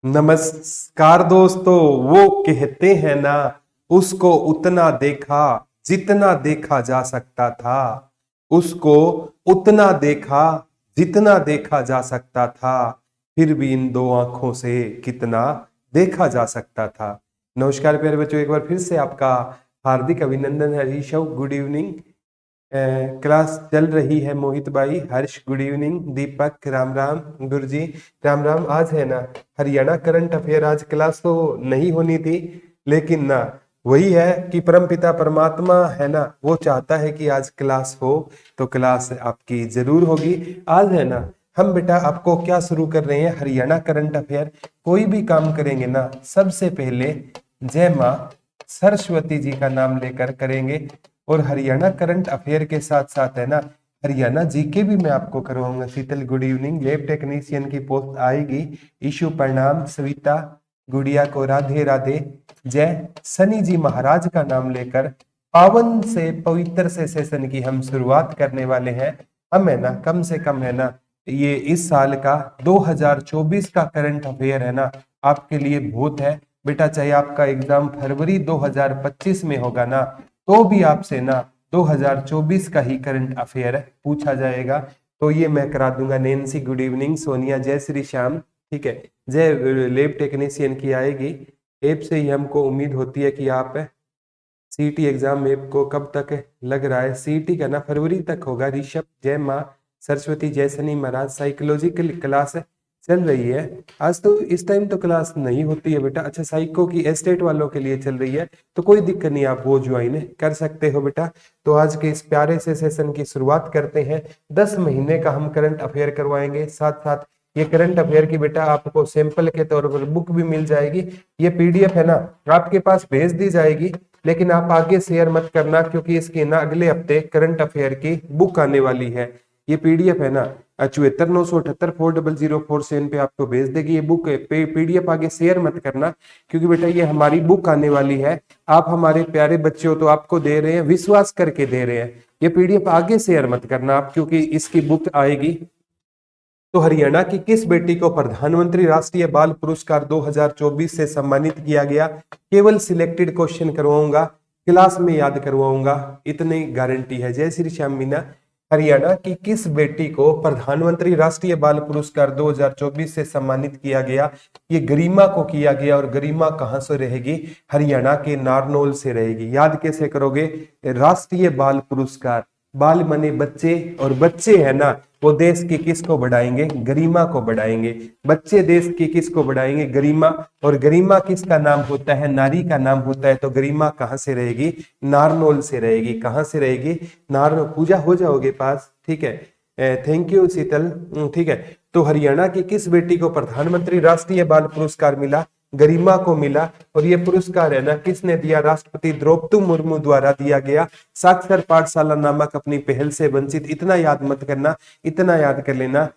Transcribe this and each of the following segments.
नमस्कार दोस्तों। वो कहते हैं ना, उसको उतना देखा जितना देखा जा सकता था। उसको उतना देखा जितना देखा जा सकता था। फिर भी इन दो आंखों से कितना देखा जा सकता था। नमस्कार प्यारे बच्चों, एक बार फिर से आपका हार्दिक अभिनंदन है। Rishabh good evening. क्लास चल रही है। मोहित भाई, हर्ष गुड इवनिंग। दीपक राम राम। गुरुजी राम राम। आज है ना हरियाणा करंट अफेयर। आज क्लास तो नहीं होनी थी, लेकिन ना वही है कि परमपिता परमात्मा है ना, वो चाहता है कि आज क्लास हो, तो क्लास आपकी जरूर होगी। आज है ना हम बेटा आपको क्या शुरू कर रहे हैं, हरियाणा करंट अफेयर। कोई भी काम करेंगे ना, सबसे पहले जय माँ सरस्वती जी का नाम लेकर करेंगे। और हरियाणा करंट अफेयर के साथ साथ है ना हरियाणा जीके भी मैं आपको करवाऊंगा। शीतल गुड इवनिंग। लैब टेक्नीशियन की पोस्ट आएगी। इशू प्रणाम। सविता गुड़िया को राधे राधे। जय शनि जी महाराज का नाम लेकर पावन से पवित्र से सेशन की हम शुरुआत करने वाले हैं। हम है ना कम से कम है ना ये इस साल का 2024 का करंट अफेयर है ना आपके लिए बहुत है बेटा। चाहे आपका एग्जाम फरवरी 2025 में होगा ना, तो भी आपसे ना 2024 का ही करंट अफेयर पूछा जाएगा। तो ये मैं करा दूंगा। Nancy good evening. सोनिया जय श्री श्याम। ठीक है। जय लैब टेक्नीशियन की आएगी। ऐप से ही हमको उम्मीद होती है कि आप सीटी एग्जाम में को कब तक लग रहा है। सीटी का ना फरवरी तक होगा। ऋषभ जय माँ सरस्वती जय शनि महाराज। साइकोलॉजिकल क्लास चल रही है। आज तो इस टाइम तो क्लास नहीं होती है बेटा। अच्छा, साइको की एस्टेट वालों के लिए चल रही है, तो कोई दिक्कत नहीं, आप वो ज्वाइन कर सकते हो बेटा। तो आज के इस प्यारे से सेशन की शुरुआत करते हैं। 10 महीने का हम करंट अफेयर करवाएंगे। साथ साथ ये करंट अफेयर की बेटा आपको सैंपल के तौर पर बुक भी मिल जाएगी। ये पीडीएफ है ना आपके पास भेज दी जाएगी, लेकिन आप आगे शेयर मत करना, क्योंकि इसके ना अगले हफ्ते करंट अफेयर की बुक आने वाली है। ये पीडीएफ है ना 7498840047 पे आपको भेज देगी ये बुक। पीडीएफ आगे शेयर मत करना, क्योंकि बेटा ये हमारी बुक आने वाली है। आप हमारे प्यारे बच्चे हो, तो आपको दे रहे हैं, विश्वास करके दे रहे हैं। ये पीडीएफ आगे शेयर मत करना आप, क्योंकि इसकी बुक आएगी। तो हरियाणा की किस बेटी को प्रधानमंत्री राष्ट्रीय बाल पुरस्कार 2024 से सम्मानित किया गया? केवल सिलेक्टेड क्वेश्चन करवाऊंगा, क्लास में याद करवाऊंगा, इतनी गारंटी है। जय श्री श्याम मीना। हरियाणा की किस बेटी को प्रधानमंत्री राष्ट्रीय बाल पुरस्कार 2024 से सम्मानित किया गया? ये गरिमा को किया गया। और गरिमा कहां से रहेगी? हरियाणा के नारनौल से रहेगी। याद कैसे करोगे? राष्ट्रीय बाल पुरस्कार, बाल माने बच्चे, और बच्चे है ना वो देश की किसको बढ़ाएंगे? गरिमा को बढ़ाएंगे। बच्चे देश की किसको बढ़ाएंगे? गरिमा। और गरिमा किसका नाम होता है? नारी का नाम होता है। तो गरिमा कहां से रहेगी? नारनौल से रहेगी। कहां से रहेगी? नारनौल। पूजा हो जाओगे पास, ठीक है। थैंक यू शीतल। ठीक है। तो हरियाणा की किस बेटी को प्रधानमंत्री राष्ट्रीय बाल पुरस्कार मिला? गरिमा को मिला। और ये पुरस्कार है ना किसने दिया? राष्ट्रपति द्रौपदी मुर्मू द्वारा दिया गया। साक्षर पाठशाला नामक अपनी पहल से वंचित। इतना याद मत करना, इतना याद कर लेना।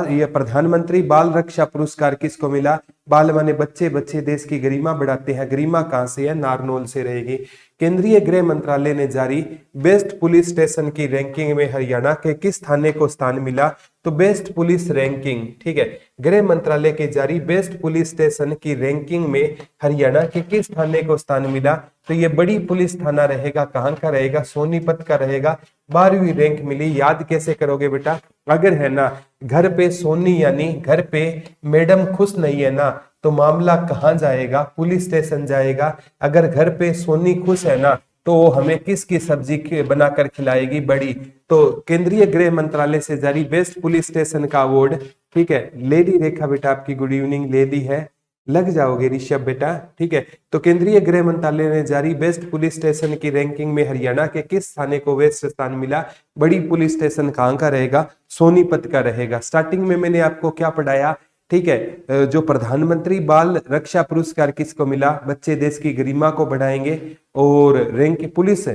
ये प्रधानमंत्री बाल रक्षा पुरस्कार किसको मिला? बाल माने बच्चे, बच्चे देश की गरिमा बढ़ाते हैं। गरिमा कहां से है? नारनौल से रहेगी। केंद्रीय गृह मंत्रालय ने जारी बेस्ट पुलिस स्टेशन की रैंकिंग में हरियाणा के किस थाने को स्थान मिला? तो बेस्ट पुलिस रैंकिंग, ठीक है, गृह मंत्रालय के जारी बेस्ट पुलिस स्टेशन की रैंकिंग में हरियाणा के किस थाने को स्थान मिला? तो ये बड़ी पुलिस थाना रहेगा। कहां का रहेगा? सोनीपत का रहेगा। 12वीं रैंक मिली। याद कैसे करोगे बेटा? अगर है ना घर पे सोनी यानी घर पे मैडम खुश नहीं है ना, तो मामला कहां जाएगा? पुलिस स्टेशन जाएगा। अगर घर पे सोनी खुश है ना, तो वो हमें किसकी सब्जी बनाकर खिलाएगी? बड़ी। तो केंद्रीय गृह मंत्रालय से जारी बेस्ट पुलिस स्टेशन का अवार्ड, ठीक है। लेडी रेखा बेटा आपकी गुड इवनिंग। लेडी है, लग जाओगे ऋषभ बेटा, ठीक है। तो केंद्रीय गृह मंत्रालय ने जारी बेस्ट पुलिस स्टेशन की रैंकिंग में हरियाणा के किस थाने को बेस्ट स्थान मिला? बड़ी पुलिस स्टेशन कहां का रहेगा? सोनीपत का रहेगा। स्टार्टिंग में मैंने आपको क्या पढ़ाया, ठीक है, जो प्रधानमंत्री बाल रक्षा पुरस्कार किसको मिला? बच्चे देश की गरिमा को बढ़ाएंगे। और रैंक पुलिस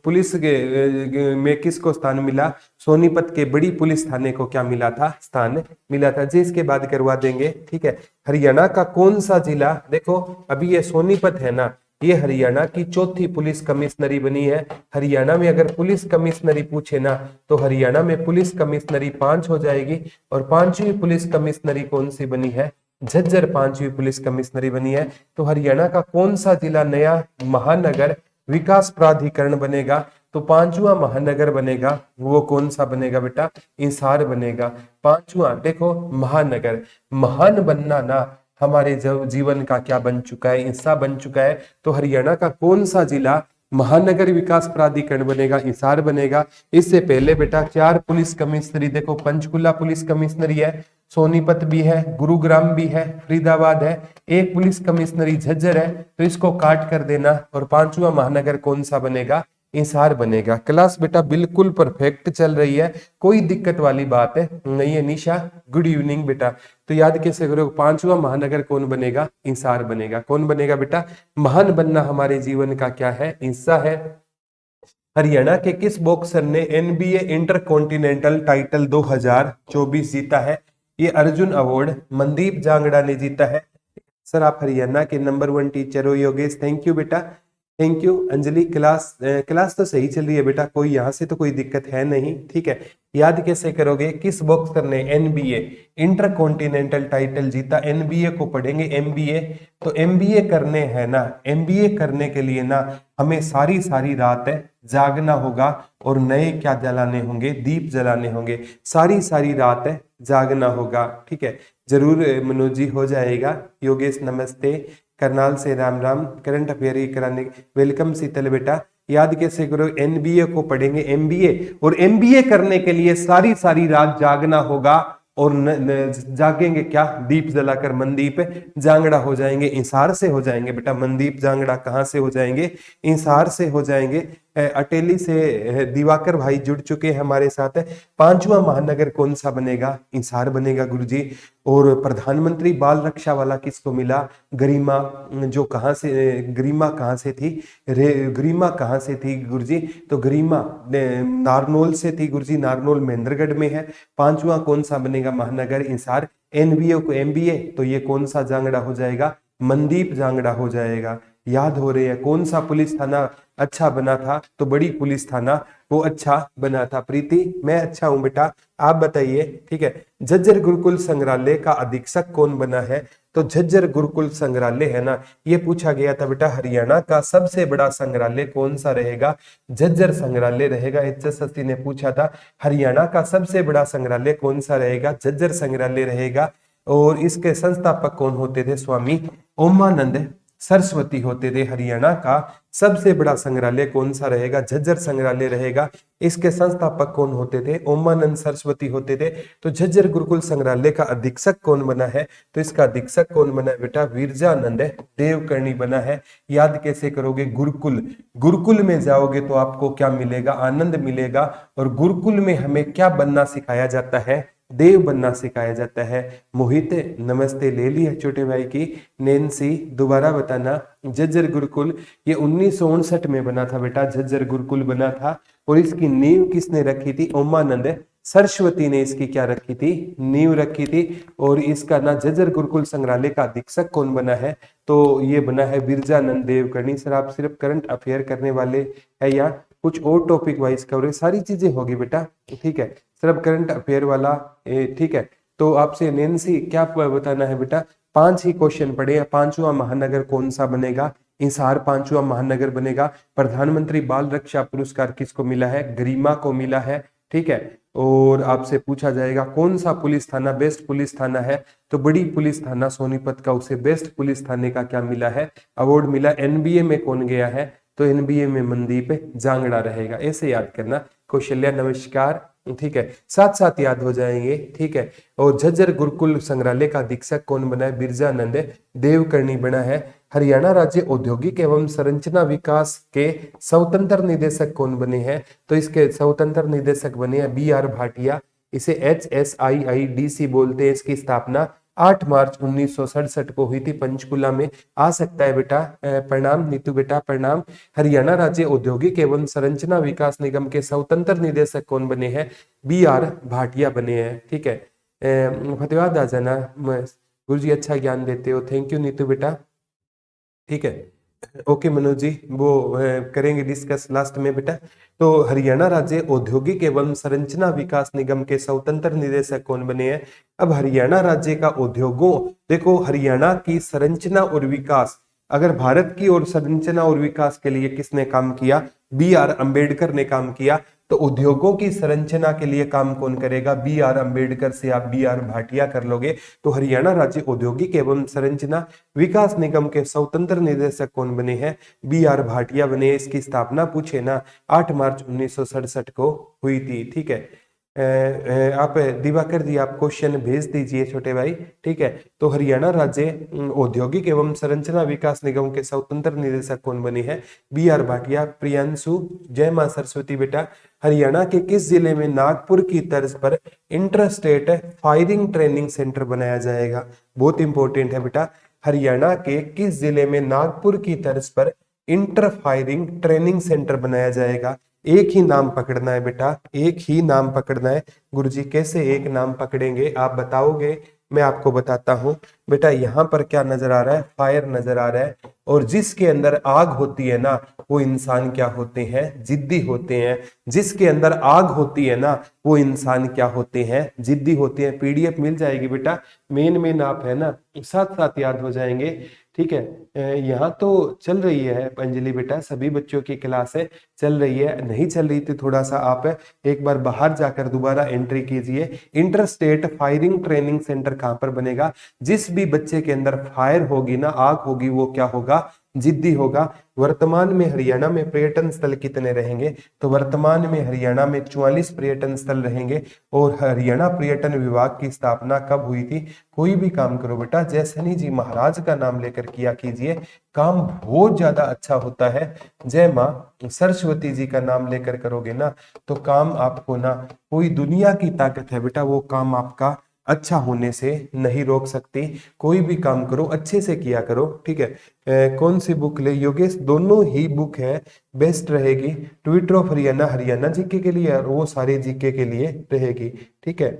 पुलिस में किसको स्थान मिला? सोनीपत के बड़ी पुलिस थाने को क्या मिला था? स्थान मिला था। जी इसके बाद करवा देंगे, ठीक है। हरियाणा का कौन सा जिला, देखो अभी ये सोनीपत है ना, ये हरियाणा की चौथी पुलिस कमिश्नरी बनी है। हरियाणा में अगर पुलिस कमिश्नरी पूछे ना, तो हरियाणा में पुलिस कमिश्नरी 5 हो जाएगी। और 5वीं पुलिस कमिश्नरी कौन सी बनी है? झज्जर 5वीं पुलिस कमिश्नरी बनी है। तो हरियाणा का कौन सा जिला नया महानगर विकास प्राधिकरण बनेगा? तो 5वां महानगर बनेगा, वो कौन सा बनेगा बेटा? इंसार बनेगा। 5वां देखो महानगर, महान बनना ना हमारे जीवन का क्या बन चुका है? हिस्सा बन चुका है। तो हरियाणा का कौन सा जिला महानगर विकास प्राधिकरण बनेगा? हिसार बनेगा। इससे पहले बेटा 4 पुलिस कमिश्नरी देखो, पंचकुला पुलिस कमिश्नरी है, सोनीपत भी है, गुरुग्राम भी है, फरीदाबाद है, एक पुलिस कमिश्नरी झज्जर है। तो इसको काट कर देना और 5वां महानगर कौन सा बनेगा? इंसार बनेगा। क्लास बेटा बिल्कुल परफेक्ट चल रही है, कोई दिक्कत वाली बात है नहीं है। निशा गुड इवनिंग बेटा। तो याद कैसे करोगे? 5वां महानगर कौन बनेगा? इंसार बनेगा। कौन बनेगा बेटा? महान बनना हमारे जीवन का क्या है? हिस्सा है। हरियाणा के किस बॉक्सर ने एनबीए इंटर कॉन्टिनेंटल टाइटल 2024 जीता है? ये अर्जुन अवार्ड मनदीप जांगड़ा ने जीता है। सर आप हरियाणा के नंबर 1 टीचर हो योगेश, थैंक यू बेटा, थैंक यू। अंजलि क्लास तो सही चल रही है बेटा, कोई यहाँ से तो कोई दिक्कत है नहीं, ठीक है। याद कैसे करोगे? किस बॉक्सर ने एनबीए इंटर कॉन्टिनेंटल टाइटल जीता? एनबीए को पढ़ेंगे एमबीए। तो एमबीए करने हैं ना, एमबीए करने के लिए ना हमें सारी सारी रात जागना होगा और नए क्या जलाने होंगे? दीप जलाने होंगे। सारी सारी रात जागना होगा, ठीक है। जरूर मनोज जी हो जाएगा। योगेश नमस्ते, करनाल से राम राम, करंट अफेयर ही कराने वेलकम शीतल बेटा। याद कैसे करो? एनबीए को पढ़ेंगे एमबीए, और एमबीए करने के लिए सारी सारी रात जागना होगा और जागेंगे क्या? दीप जलाकर मनदीप जांगड़ा हो जाएंगे। इंसार से हो जाएंगे बेटा, मनदीप जांगड़ा कहाँ से हो जाएंगे? इंसार से हो जाएंगे। अटेली से दिवाकर भाई जुड़ चुके हैं हमारे साथ। 5वां महानगर कौन सा बनेगा? इंसार बनेगा गुरुजी। और प्रधानमंत्री बाल रक्षा वाला किसको मिला? गरिमा, जो कहाँ से गरिमा कहाँ से थी? गरिमा कहाँ से थी गुरुजी? तो गरिमा नारनौल से थी गुरुजी, नारनौल महेंद्रगढ़ में है। 5वां कौन सा बनेगा महानगर? इंसार। एनबीए को एमबीए, तो ये कौन सा जांगड़ा हो जाएगा? मनदीप जांगड़ा हो जाएगा। याद हो रहे हैं? कौन सा पुलिस थाना अच्छा बना था? तो बड़ी पुलिस थाना वो अच्छा बना था। प्रीति मैं अच्छा हूं बेटा, आप बताइए, ठीक है। झज्जर गुरुकुल संग्रहालय का अधीक्षक कौन बना है? तो झज्जर गुरुकुल संग्रहालय है ना, ये पूछा गया था बेटा हरियाणा का सबसे बड़ा संग्रहालय कौन सा रहेगा? झज्जर संग्रहालय रहेगा। HSSC ने पूछा था हरियाणा का सबसे बड़ा संग्रहालय कौन सा रहेगा? झज्जर संग्रहालय रहेगा। और इसके संस्थापक कौन होते थे? स्वामी ओमानंद सरस्वती होते थे। हरियाणा का सबसे बड़ा संग्रहालय कौन सा रहेगा? झज्जर संग्रहालय रहेगा। इसके संस्थापक कौन होते थे? ओमानंद सरस्वती होते थे। तो झज्जर गुरुकुल संग्रहालय का अधीक्षक कौन बना है? तो इसका अधीक्षक कौन बना है बेटा? विरजानंद देवकर्णी बना है। याद कैसे करोगे? गुरुकुल, गुरुकुल में जाओगे तो आपको क्या मिलेगा? आनंद मिलेगा। और गुरुकुल में हमें क्या बनना सिखाया जाता है? देव बनना सिखाया जाता है। मोहित नमस्ते ले ली है छोटे भाई की। नैन्सी दोबारा बताना। झज्जर गुरुकुल ये 1959 में बना था बेटा, झज्जर गुरुकुल बना था। और इसकी नींव किसने रखी थी? ओमानंद सरस्वती ने इसकी क्या रखी थी? नींव रखी थी। और इसका ना झज्जर गुरुकुल संग्रहालय का अधीक्षक कौन बना है? तो ये बना है विरजानंद देवकर्णी। सर आप सिर्फ करंट अफेयर करने वाले है या कुछ और टॉपिक वाइज कवरेज? सारी चीजें होगी बेटा, ठीक है। सिर्फ करंट अफेयर वाला ठीक है। तो आपसे नैन्सी क्या बताना है बेटा? 5 ही क्वेश्चन पढ़े हैं। 5वां महानगर कौन सा बनेगा? इंसार 5वां महानगर बनेगा। प्रधानमंत्री बाल रक्षा पुरस्कार किसको मिला है? गरिमा को मिला है, ठीक है। और आपसे पूछा जाएगा कौन सा पुलिस थाना बेस्ट पुलिस थाना है? तो बड़ी पुलिस थाना सोनीपत का उसे बेस्ट पुलिस थाने का क्या मिला है? अवार्ड मिला। एनबीए में कौन गया है? तो एनबीए में मनदीप जांगड़ा रहेगा। ऐसे याद करना। कौशल्या नमस्कार, ठीक है, साथ साथ याद हो जाएंगे, ठीक है। और झज्जर गुरुकुल संग्रहालय का अधीक्षक कौन बना है? बिरजानंद देवकर्णी बना है। हरियाणा राज्य औद्योगिक एवं संरचना विकास के स्वतंत्र निदेशक कौन बने हैं? तो इसके स्वतंत्र निदेशक बने हैं BR भाटिया। इसे HSIIDC बोलते हैं। इसकी स्थापना 8 मार्च 1967 को हुई थी, पंचकुला में। आ सकता है बेटा। प्रणाम नीतू बेटा, प्रणाम। हरियाणा राज्य औद्योगिक एवं संरचना विकास निगम के स्वतंत्र निदेशक कौन बने हैं? BR भाटिया बने हैं, ठीक है। फतेहाबाद आ जाना। गुरु जी अच्छा ज्ञान देते हो, थैंक यू नीतू बेटा, ठीक है। ओके मनोज जी, वो करेंगे डिस्कस लास्ट में बेटा। तो हरियाणा राज्य औद्योगिक एवं संरचना विकास निगम के स्वतंत्र निदेशक कौन बने हैं? अब हरियाणा राज्य का उद्योगों, देखो हरियाणा की संरचना और विकास, अगर भारत की और संरचना और विकास के लिए किसने काम किया? बी आर अम्बेडकर ने काम किया। तो उद्योगों की संरचना के लिए काम कौन करेगा? बी आर अम्बेडकर से आप बी आर भाटिया कर लोगे। तो हरियाणा राज्य औद्योगिक एवं संरचना विकास निगम के स्वतंत्र निदेशक कौन बने हैं? बी आर भाटिया बने। इसकी स्थापना पूछे ना 8 मार्च 1967 को हुई थी। ठीक है, आप दिवाकर जी, आप क्वेश्चन भेज दीजिए छोटे भाई। ठीक है, तो हरियाणा राज्य औद्योगिक एवं संरचना विकास निगम के स्वतंत्र निदेशक कौन बने हैं? B are Bhatia. प्रियांशु, जय मां सरस्वती बेटा, हरियाणा के किस जिले में नागपुर की तर्ज पर inter state firing training centre बनाया जाएगा? बहुत इंपॉर्टेंट है बेटा। हरियाणा के किस जिले में नागपुर की तर्ज पर इंटर फायरिंग ट्रेनिंग सेंटर बनाया जाएगा? एक ही नाम पकड़ना है बेटा, एक ही नाम पकड़ना है। गुरुजी कैसे एक नाम पकड़ेंगे, आप बताओगे? मैं आपको बताता हूं बेटा। यहाँ पर क्या नजर आ रहा है? फायर नजर आ रहा है। और जिसके अंदर आग होती है ना, वो इंसान क्या होते हैं? जिद्दी होते हैं। जिसके अंदर आग होती है ना, वो इंसान क्या होते हैं? जिद्दी होते हैं। पीडीएफ मिल जाएगी बेटा, मेन आप है ना, साथ साथ याद हो जाएंगे। ठीक है, यहाँ तो चल रही है अंजलि बेटा, सभी बच्चों की क्लास है, चल रही है। नहीं चल रही थी थोड़ा सा आप एक बार बाहर जाकर दोबारा एंट्री कीजिए। Inter state firing training centre कहां पर बनेगा? जिस भी बच्चे के अंदर फायर होगी ना, आग होगी, वो क्या होगा? जिद्दी होगा। वर्तमान में हरियाणा में पर्यटन स्थल कितने रहेंगे? तो वर्तमान में हरियाणा में 44 पर्यटन स्थल रहेंगे। और हरियाणा पर्यटन विभाग की स्थापना कब हुई थी? कोई भी काम करो बेटा, जय शनि जी महाराज का नाम लेकर किया कीजिए, काम बहुत ज्यादा अच्छा होता है। जय मां सरस्वती जी का नाम लेकर करोगे ना, तो काम आपको ना, कोई दुनिया की ताकत है बेटा, वो काम आपका अच्छा होने से नहीं रोक सकती। कोई भी काम करो अच्छे से किया करो। ठीक है, कौन सी बुक ले योगेश? दोनों ही बुक है, बेस्ट रहेगी। Twitter of Haryana, Haryana GK के लिए और वो सारे जीके के लिए रहेगी। ठीक है,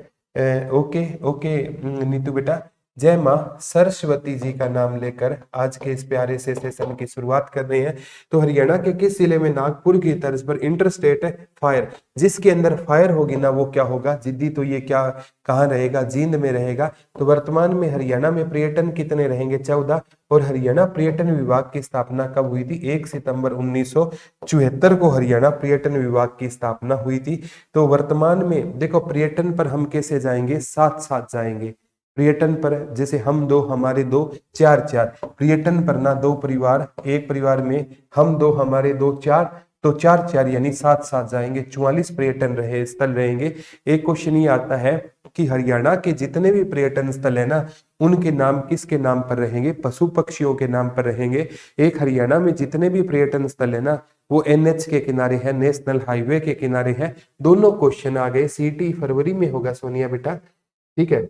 ओके ओके नीतू बेटा, जय मां सरस्वती जी का नाम लेकर आज के इस प्यारे से सेशन की शुरुआत कर रहे हैं। तो हरियाणा के किस जिले में नागपुर की तर्ज पर इंटर स्टेट फायर, जिसके अंदर फायर होगी ना, वो क्या होगा? जिद्दी। तो ये क्या कहाँ रहेगा? जींद में रहेगा। तो वर्तमान में हरियाणा में पर्यटन कितने रहेंगे? 14। और हरियाणा पर्यटन विभाग की स्थापना कब हुई थी? 1 सितंबर 1974 को हरियाणा पर्यटन विभाग की स्थापना हुई थी। तो वर्तमान में देखो, पर्यटन पर हम कैसे जाएंगे? साथ साथ जाएंगे। पर्यटन पर जैसे हम दो, हमारे दो, चार चार। पर्यटन पर ना दो परिवार, एक परिवार में हम दो, हमारे दो, चार, तो चार चार यानी साथ साथ जाएंगे। 44 पर्यटन रहे स्थल रहेंगे। एक क्वेश्चन ये आता है कि हरियाणा के जितने भी पर्यटन स्थल है ना, उनके नाम किसके नाम पर रहेंगे? पशु पक्षियों के नाम पर रहेंगे। एक हरियाणा में जितने भी पर्यटन स्थल है ना, वो एनएच के किनारे है, नेशनल हाईवे के किनारे है। दोनों क्वेश्चन आ गए। सीटी फरवरी में होगा सोनिया बेटा। ठीक है,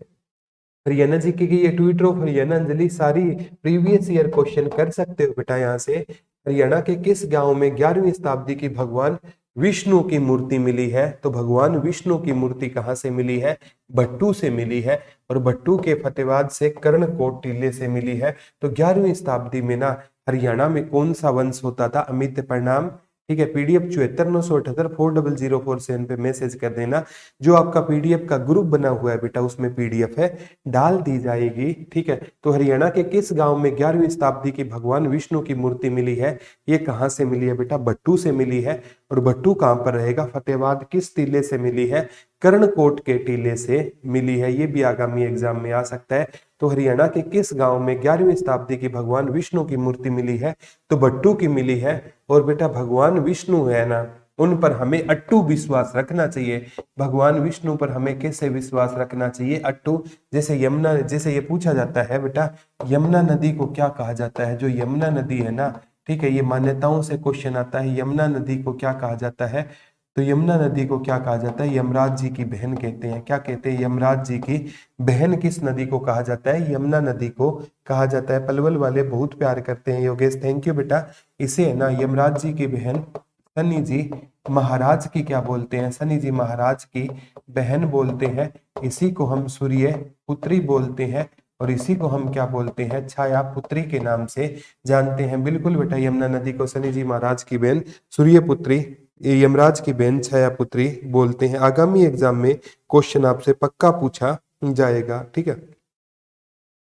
हरियाणा जी की ये ट्विटर ऑफ हरियाणा अंजलि सारी प्रीवियस ईयर क्वेश्चन कर सकते हो बेटा। यहाँ से हरियाणा के किस गांव में 11वीं शताब्दी की भगवान विष्णु की मूर्ति मिली है? तो भगवान विष्णु की मूर्ति कहाँ से मिली है? भट्टू से मिली है। और भट्टू के फतेहाबाद से कर्णकोट टीले से मिली है। तो 11वीं शताब्दी में ना हरियाणा में कौन सा वंश होता था? अमित प्रणाम। ठीक है, पीडीएफ 7498840047 पे मैसेज कर देना। जो आपका पीडीएफ का ग्रुप बना हुआ है बेटा, उसमें पीडीएफ है, डाल दी जाएगी। ठीक है, तो हरियाणा के किस गांव में 11वीं शताब्दी की भगवान विष्णु की मूर्ति मिली है? ये कहाँ से मिली है बेटा? भट्टू से मिली है। और भट्टू कहाँ पर रहेगा? फतेहाबाद। किस टीले से मिली है? कर्णकोट के टीले से मिली है। ये भी आगामी एग्जाम में आ सकता है। तो हरियाणा के किस गांव में 11वीं शताब्दी की भगवान विष्णु की मूर्ति मिली है? तो भट्टू की मिली है। और बेटा भगवान विष्णु है ना, उन पर हमें अट्टू विश्वास रखना चाहिए। भगवान विष्णु पर हमें कैसे विश्वास रखना चाहिए? अट्टू। जैसे यमुना, जैसे ये पूछा जाता है बेटा, यमुना नदी को क्या कहा जाता है? जो यमुना नदी है ना, ठीक है, ये मान्यताओं से क्वेश्चन आता है, यमुना नदी को क्या कहा जाता है? तो यमुना नदी को क्या कहा जाता है? यमराज जी की बहन कहते हैं। क्या कहते हैं? यमराज जी की बहन किस नदी को कहा जाता है? यमुना नदी को कहा जाता है। पलवल वाले बहुत प्यार करते हैं योगेश, थैंक यू बेटा। इसे है ना यमराज जी की बहन शनि जी महाराज की क्या बोलते हैं? शनि जी महाराज की बहन बोलते हैं। इसी को हम सूर्य पुत्री बोलते हैं। और इसी को हम क्या बोलते हैं, छाया पुत्री के नाम से जानते हैं। बिल्कुल बेटा, यमुना नदी को शनि जी महाराज की बहन सूर्य पुत्री, यमराज की बहन छाया पुत्री बोलते हैं। आगामी एग्जाम में क्वेश्चन आपसे पक्का पूछा जाएगा, ठीक है।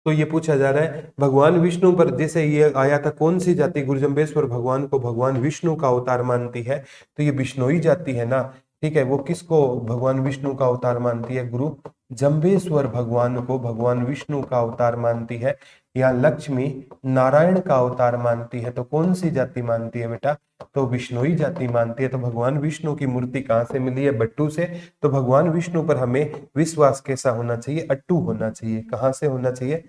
तो ये पूछा जा रहा है भगवान विष्णु पर, जैसे ये आया था कौन सी जाति गुरुजम्बेश्वर भगवान को भगवान विष्णु का अवतार मानती है, तो ये बिश्नोई जाति है ना, ठीक है। वो किसको भगवान विष्णु का अवतार मानती है, गुरु जम्बेश्वर भगवान को भगवान विष्णु का अवतार मानती है। या लक्ष्मी नारायण का अवतार मानती है, तो कौन सी जाति मानती है बेटा, तो विष्णोई जाति मानती है। तो भगवान विष्णु की मूर्ति कहाँ से मिली है, बट्टू से। तो भगवान विष्णु पर हमें विश्वास कैसा होना चाहिए, अट्टू होना चाहिए। कहाँ से होना चाहिए,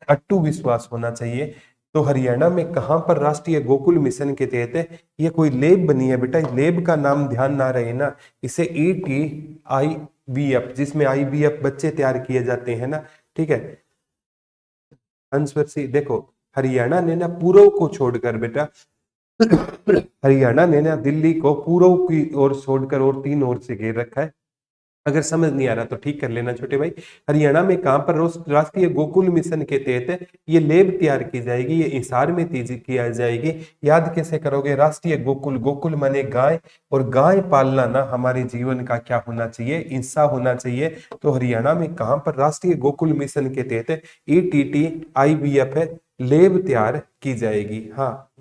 अट्टू विश्वास होना चाहिए। तो हरियाणा में कहां पर राष्ट्रीय गोकुल मिशन के तहत ये कोई लेब बनी है बेटा, लेब का नाम ध्यान ना रहे ना, इसे ATIVF, जिसमें IVF बच्चे तैयार किए जाते हैं ना, ठीक है। आंसर सी देखो, हरियाणा ने ना पूर्व को छोड़कर बेटा, हरियाणा ने ना दिल्ली को पूर्व की ओर छोड़कर और 3 ओर से घेर रखा है। अगर समझ नहीं आ रहा तो ठीक कर लेना छोटे भाई। हरियाणा में कहां पर राष्ट्रीय गोकुल मिशन के तहत ये लेब तैयार की जाएगी, ये हिसार में तेजी किया जाएगी। याद कैसे करोगे, राष्ट्रीय गोकुल, गोकुल माने गाय, और गाय पालना ना हमारे जीवन का क्या होना चाहिए, हिस्सा होना चाहिए। तो हरियाणा में कहां पर राष्ट्रीय गोकुल मिशन के तहत ATTIVF है लेब तैयार की जाएगी। हाँ,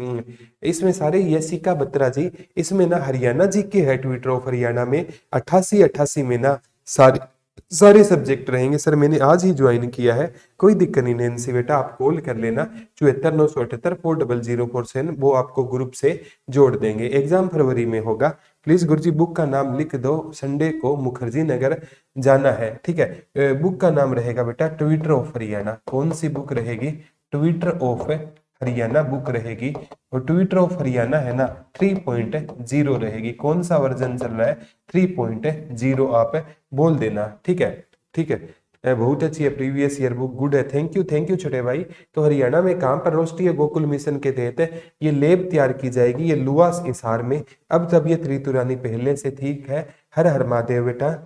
इसमें सारे यशिका बत्रा जी, इसमें ना हरियाणा जी के है ट्विटर ऑफ हरियाणा में 88 में ना सारे सब्जेक्ट रहेंगे। सर मैंने आज ही ज्वाइन किया है, कोई दिक्कत नहीं नैन्सी बेटा, आप कॉल कर लेना 7498840047, वो आपको ग्रुप से जोड़ देंगे। एग्जाम फरवरी में होगा। प्लीज गुरुजी बुक का नाम लिख दो, संडे को मुखर्जी नगर जाना है, ठीक है। बुक का नाम रहेगा बेटा ट्विटर ऑफ हरियाणा। कौन सी बुक रहेगी, ट्विटर ऑफ हरियाणा बुक रहेगी। और ट्विटर ऑफ हरियाणा है ना 3.0 रहेगी। कौन सा वर्जन चल रहा है, 3.0 आप बोल देना, ठीक है, ठीक है। बहुत अच्छी है, प्रीवियस ईयर बुक, गुड है, थैंक यू छोटे भाई। तो हरियाणा में कहां पर राष्ट्रीय गोकुल मिशन के तहत ये लेब तैयार की जाएगी, ये लुआस हिसार में। अब तबियत ऋतु रानी पहले से ठीक है, हर हर महादेव बेटा।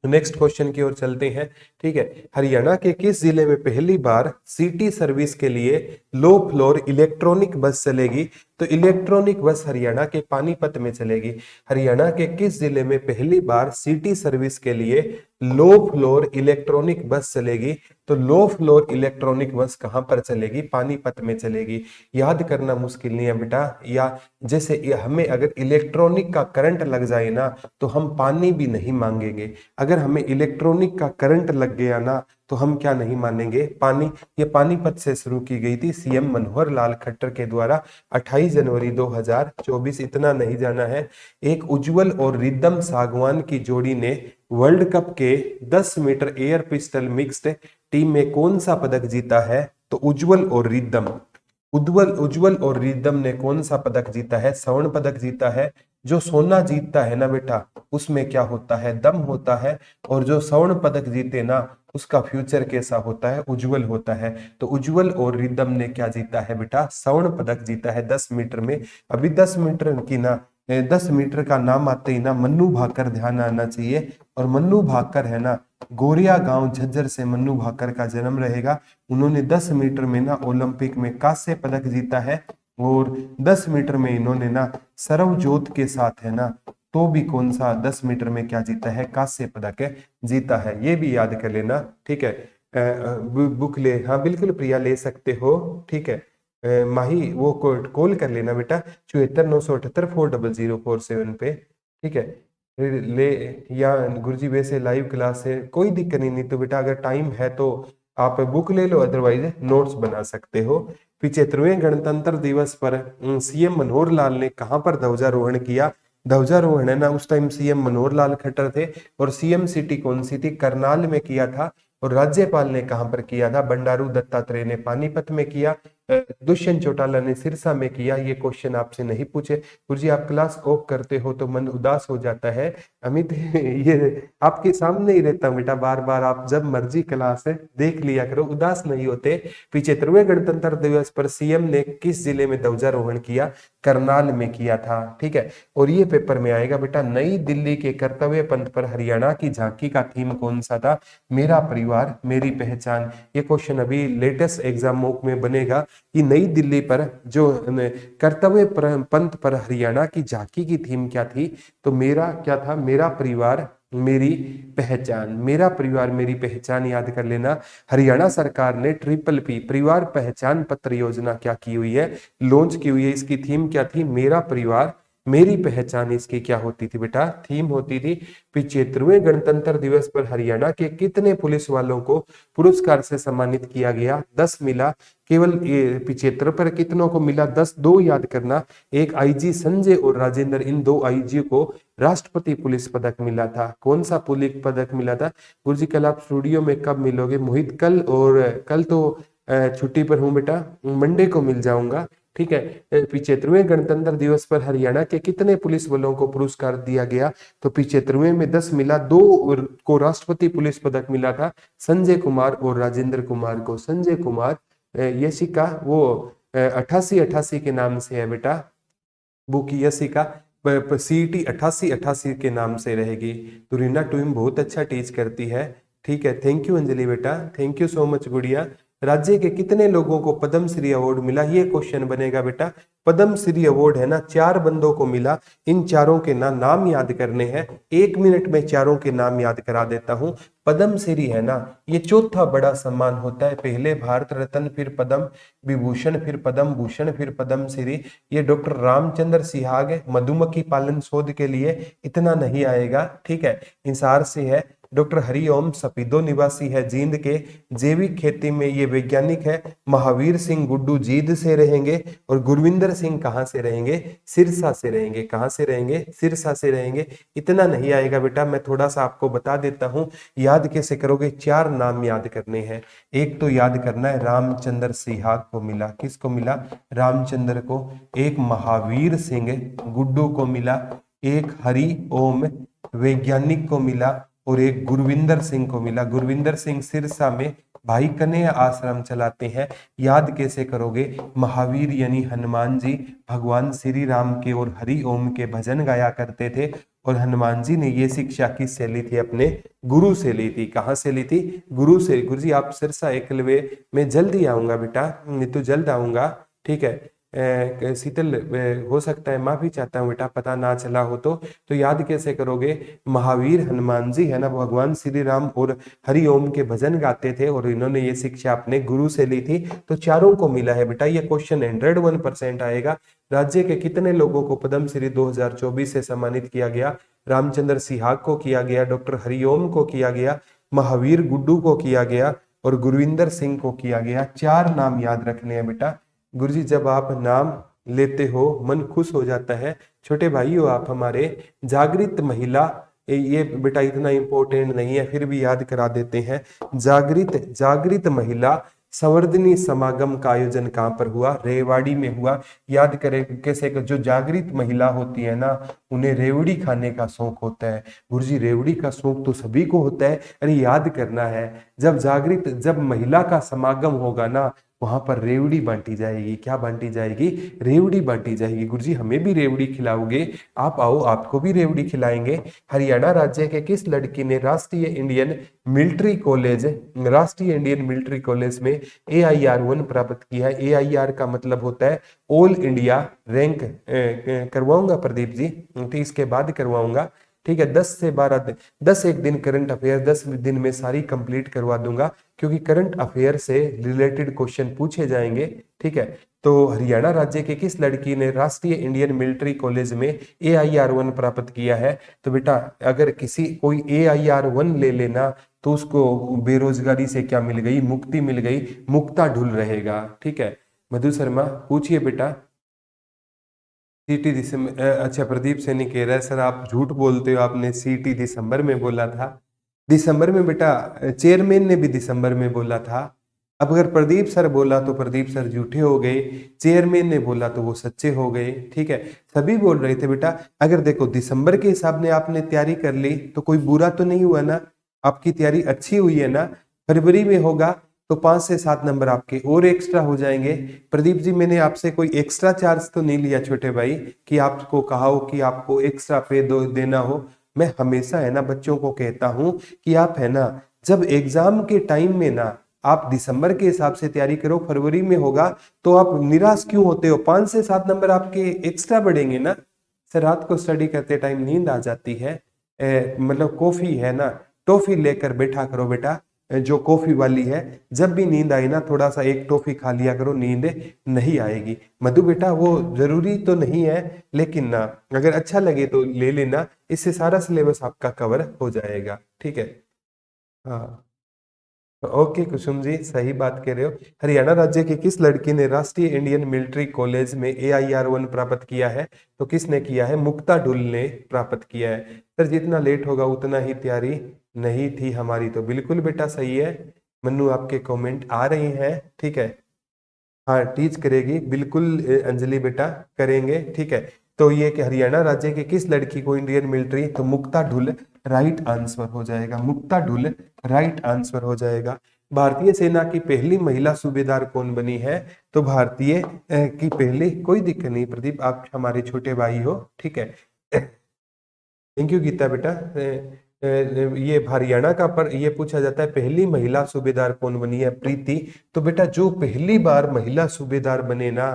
नेक्स्ट क्वेश्चन की ओर चलते हैं, ठीक है। हरियाणा के किस जिले में पहली बार सिटी सर्विस के लिए लो फ्लोर इलेक्ट्रॉनिक बस चलेगी, तो इलेक्ट्रॉनिक बस हरियाणा के पानीपत में चलेगी। हरियाणा के किस जिले में पहली बार सिटी सर्विस के लिए लो फ्लोर इलेक्ट्रॉनिक बस चलेगी, तो लो फ्लोर इलेक्ट्रॉनिक बस कहां पर चलेगी, पानीपत में चलेगी। याद करना मुश्किल नहीं है बेटा, या जैसे हमें अगर इलेक्ट्रॉनिक का करंट लग जाए ना तो हम पानी भी नहीं मांगेंगे। अगर हमें इलेक्ट्रॉनिक का करंट लग गया ना तो हम क्या नहीं मानेंगे, पानी। ये पानीपत से शुरू की गई थी सीएम मनोहर लाल खट्टर के द्वारा 28 जनवरी 2024। इतना नहीं जाना है, एक उज्जवल और रिदम सागवान की जोड़ी ने वर्ल्ड कप के 10 metre air pistol mixed team में कौन सा पदक जीता है, तो उज्जवल और रिदम, उज्जवल और रिदम ने कौन सा पदक जीता है, स्वर्ण पदक जीता है। जो सोना जीतता है ना बेटा उसमें क्या होता है, दम होता है, और जो स्वर्ण पदक जीते ना उसका फ्यूचर कैसा होता है, उज्जवल होता है। तो उज्जवल और रिदम ने क्या जीता है बेटा, स्वर्ण पदक जीता है 10 मीटर में। अभी 10 मीटर की ना 10 मीटर का नाम आते ही ना मन्नू भाकर ध्यान आना चाहिए। और मन्नू भाकर है ना गोरिया गांव झज्जर से मन्नू भाकर का जन्म रहेगा। उन्होंने 10 मीटर में ना ओलंपिक में कांस्य पदक जीता है, और 10 मीटर में इन्होंने ना सरवजोत के साथ है ना तो भी कौन सा 10 मीटर में क्या जीता है, कांस्य पदक जीता है। ये भी याद कर लेना, ठीक है। बुक ले, हाँ बिल्कुल प्रिया ले सकते हो, ठीक है। माही वो कॉल कर लेना बेटा 7498840047 पे, ठीक है। ले, या गुरुजी वैसे लाइव क्लास है, कोई दिक्कत नहीं तो बेटा अगर टाइम है तो आप बुक ले लो, अदरवाइज नोट्स बना सकते हो। 75वें गणतंत्र दिवस पर सीएम मनोहर लाल ने कहां पर ध्वजारोहण किया, ध्वजारोहण है ना उस टाइम सीएम मनोहर लाल खट्टर थे, और सीएम सिटी कौन सी थी, करनाल में किया था। और राज्यपाल ने कहां पर किया था, बंडारू दत्तात्रेय ने पानीपत में किया। दुष्यंत चौटाला ने सिरसा में किया, ये क्वेश्चन आपसे नहीं पूछे। गुरुजी आप क्लास ऑफ करते हो तो मन उदास हो जाता है। अमित ये आपके सामने ही रहता हूँ बेटा, बार बार आप जब मर्जी क्लास है देख लिया करो, उदास नहीं होते। 75वें गणतंत्र दिवस पर सीएम ने किस जिले में ध्वजारोहण किया? करनाल में किया था, ठीक है। और ये पेपर में आएगा बेटा, नई दिल्ली के कर्तव्य पथ पर हरियाणा की झांकी का थीम कौन सा था? मेरा परिवार मेरी पहचान। ये क्वेश्चन अभी लेटेस्ट एग्जाम मॉक में बनेगा कि नई दिल्ली पर जो कर्तव्य पंथ पर हरियाणा की झांकी की थीम क्या थी? तो मेरा क्या था? मेरा परिवार मेरी पहचान। मेरा परिवार मेरी पहचान याद कर लेना। हरियाणा सरकार ने ट्रिपल P परिवार पहचान पत्र योजना क्या की हुई है? लॉन्च की हुई है। इसकी थीम क्या थी? मेरा परिवार मेरी पहचान। इसकी क्या होती थी बेटा? थीम होती थी। 75वें गणतंत्र दिवस पर हरियाणा के कितने पुलिस वालों को पुरस्कार से सम्मानित किया गया? 10 मिला। केवल 75 पर कितनों को मिला? 10। दो याद करना, एक आईजी संजय और राजेंद्र, इन दो आईजी को राष्ट्रपति पुलिस पदक मिला था। कौन सा पुलिस पदक मिला था? गुरुजी कल आप स्टूडियो में कब मिलोगे? मोहित कल, और कल तो छुट्टी पर हूं बेटा, मंडे को मिल जाऊंगा, ठीक है। 75वें गणतंत्र दिवस पर हरियाणा के कितने पुलिस बलों को पुरस्कार दिया गया? तो 75वें में 10 मिला। दो को राष्ट्रपति पुलिस पदक मिला था, संजय कुमार और राजेंद्र कुमार को। संजय कुमार यशिका वो 8888 के नाम से है बेटा, बुक यशिका CET 8888 के नाम से रहेगी। तो रीना टूइम बहुत अच्छा टीच करती है, ठीक है। थैंक यू अंजलि बेटा, थैंक यू सो मच गुड़िया। राज्य के कितने लोगों को पद्मश्री अवार्ड मिला? ये क्वेश्चन बनेगा बेटा। पद्मश्री अवार्ड है ना, 4 बंदों को मिला। इन चारों के नाम याद करने हैं। 1 मिनट में चारों के नाम याद करा देता हूं। पद्मश्री है ना, ये चौथा बड़ा सम्मान होता है। पहले भारत रत्न, फिर पद्म विभूषण, फिर पद्म भूषण, फिर पद्मश्री। ये डॉक्टर रामचंद्र सिहाग मधुमक्खी पालन शोध के लिए, इतना नहीं आएगा, ठीक है। हिसार से है। डॉक्टर हरिओम सपीदो निवासी है जींद के, जैविक खेती में ये वैज्ञानिक है। महावीर सिंह गुड्डू जींद से रहेंगे। और गुरविंदर सिंह कहां से रहेंगे? सिरसा से रहेंगे। कहां से रहेंगे? सिरसा से रहेंगे। इतना नहीं आएगा बेटा, मैं थोड़ा सा आपको बता देता हूं। याद कैसे करोगे? 4 नाम याद करने हैं। एक तो याद करना है, रामचंद्र सिहाग को मिला। किसको मिला? रामचंद्र को। एक महावीर सिंह गुड्डू को मिला। एक हरि ओम वैज्ञानिक को मिला। और एक गुरविंदर सिंह को मिला। गुरविंदर सिंह सिरसा में भाई कन्हैया आश्रम चलाते हैं। याद कैसे करोगे? महावीर यानी हनुमान जी भगवान श्री राम के और हरि ओम के भजन गाया करते थे। और हनुमान जी ने ये शिक्षा किससे ली थी? अपने गुरु से ली थी। कहाँ से ली थी? गुरु से। गुरु जी आप सिरसा एकलव्य में जल्दी आऊंगा बेटा, नहीं तो जल्द आऊंगा, ठीक है। शीतल हो सकता है, माफी चाहता हूँ बेटा पता ना चला हो तो याद कैसे करोगे? महावीर हनुमान जी है ना, भगवान श्री राम और हरि ओम के भजन गाते थे और इन्होंने ये शिक्षा अपने गुरु से ली थी। तो चारों को मिला है बेटा। ये क्वेश्चन 101% आएगा। राज्य के कितने लोगों को पद्मश्री 2024 से सम्मानित किया गया? रामचंद्र सिहाग को किया गया, डॉक्टर हरिओम को किया गया, महावीर गुड्डू को किया गया और गुरविंदर सिंह को किया गया। 4 नाम याद रखने हैं बेटा। गुरुजी जब आप नाम लेते हो मन खुश हो जाता है। छोटे भाई हो आप हमारे। जागृत महिला, ये बेटा इतना इंपॉर्टेंट नहीं है, फिर भी याद करा देते हैं। जागृत महिला संवर्धनी समागम का आयोजन कहाँ पर हुआ? रेवाड़ी में हुआ। याद करें कैसे? जो जागृत महिला होती है ना, उन्हें रेवड़ी खाने का शौक होता है। गुरुजी रेवड़ी का शौक तो सभी को होता है। अरे याद करना है, जब महिला का समागम होगा ना, वहां पर रेवड़ी बांटी जाएगी। क्या बांटी जाएगी? रेवड़ी बांटी जाएगी। गुरुजी हमें भी रेवड़ी खिलाओगे? आप आओ, आपको भी रेवड़ी खिलाएंगे। हरियाणा राज्य के किस लड़की ने राष्ट्रीय इंडियन मिलिट्री कॉलेज में AIR 1 प्राप्त किया है? AIR का मतलब होता है ऑल इंडिया रैंक। करवाऊंगा प्रदीप जी, ठीक, इसके बाद करवाऊंगा, ठीक है। 10 से 12 दिन, 10 एक दिन करंट अफेयर, 10 दिन में सारी कंप्लीट करवा दूंगा, क्योंकि करंट अफेयर से रिलेटेड क्वेश्चन पूछे जाएंगे, ठीक है। तो हरियाणा राज्य के किस लड़की ने राष्ट्रीय इंडियन मिलिट्री कॉलेज में AIR 1 प्राप्त किया है? तो बेटा अगर कोई AIR 1 ले लेना तो उसको बेरोजगारी से क्या मिल गई? मुक्ति मिल गई, मुक्ता ढुल रहेगा, ठीक है। मधु शर्मा पूछिए बेटा। CT दिसंबर, अच्छा प्रदीप सैनी कह रहा है सर आप झूठ बोलते हो, आपने CT दिसंबर में बोला था। दिसंबर में बेटा चेयरमैन ने भी दिसंबर में बोला था। अब अगर प्रदीप सर बोला तो प्रदीप सर झूठे हो गए, चेयरमैन ने बोला तो वो सच्चे हो गए। ठीक है, सभी बोल रहे थे बेटा। अगर देखो दिसंबर के हिसाब ने आपने तैयारी कर ली तो कोई बुरा तो नहीं हुआ ना, आपकी तैयारी अच्छी हुई है ना। फरवरी में होगा तो 5 से 7 नंबर आपके और एक्स्ट्रा हो जाएंगे। प्रदीप जी, मैंने आपसे कोई एक्स्ट्रा चार्ज तो नहीं लिया छोटे भाई, कि आपको कहा हो कि आपको एक्स्ट्रा पे देना हो। मैं हमेशा है ना बच्चों को कहता हूं कि आप है ना, जब एग्जाम के टाइम में ना आप दिसंबर के हिसाब से तैयारी करो, फरवरी में होगा तो आप निराश क्यों होते हो? 5 से 7 नंबर आपके एक्स्ट्रा बढ़ेंगे ना। सर रात को स्टडी करते टाइम नींद आ जाती है, मतलब कॉफी है ना, टॉफी लेकर बैठा करो बेटा, जो कॉफी वाली है। जब भी नींद आई ना थोड़ा सा एक टॉफी खा लिया करो, नींद नहीं आएगी। मधु बेटा वो जरूरी तो नहीं है, लेकिन ना अगर अच्छा लगे तो ले लेना, इससे सारा सिलेबस आपका कवर हो जाएगा। ठीक है, हाँ ओके कुसुम जी, सही बात कह रहे हो। हरियाणा राज्य की किस लड़की ने राष्ट्रीय इंडियन मिलिट्री कॉलेज में AIR 1 प्राप्त किया है? तो किसने किया है? मुक्ता ढुल ने प्राप्त किया है। सर जितना लेट होगा उतना ही तैयारी नहीं थी हमारी, तो बिल्कुल बेटा सही है। मन्नू आपके कमेंट आ रहे हैं। ठीक है, हाँ टीच करेगी बिल्कुल, अंजलि बेटा करेंगे। ठीक है, तो ये कि हरियाणा राज्य की किस लड़की को इंडियन मिलिट्री, तो मुक्ता ढुल राइट आंसर हो जाएगा, मुक्ता ढुल राइट आंसर हो जाएगा। भारतीय सेना की पहली महिला सूबेदार कौन बनी है? तो भारतीय की पहली, कोई दिक्कत नहीं प्रदीप, आप हमारे छोटे भाई हो। ठीक है, थैंक यू गीता बेटा। ये हरियाणा का पर ये पूछा जाता है पहली महिला सूबेदार कौन बनी है? प्रीति। तो बेटा जो पहली बार महिला सूबेदार बने ना,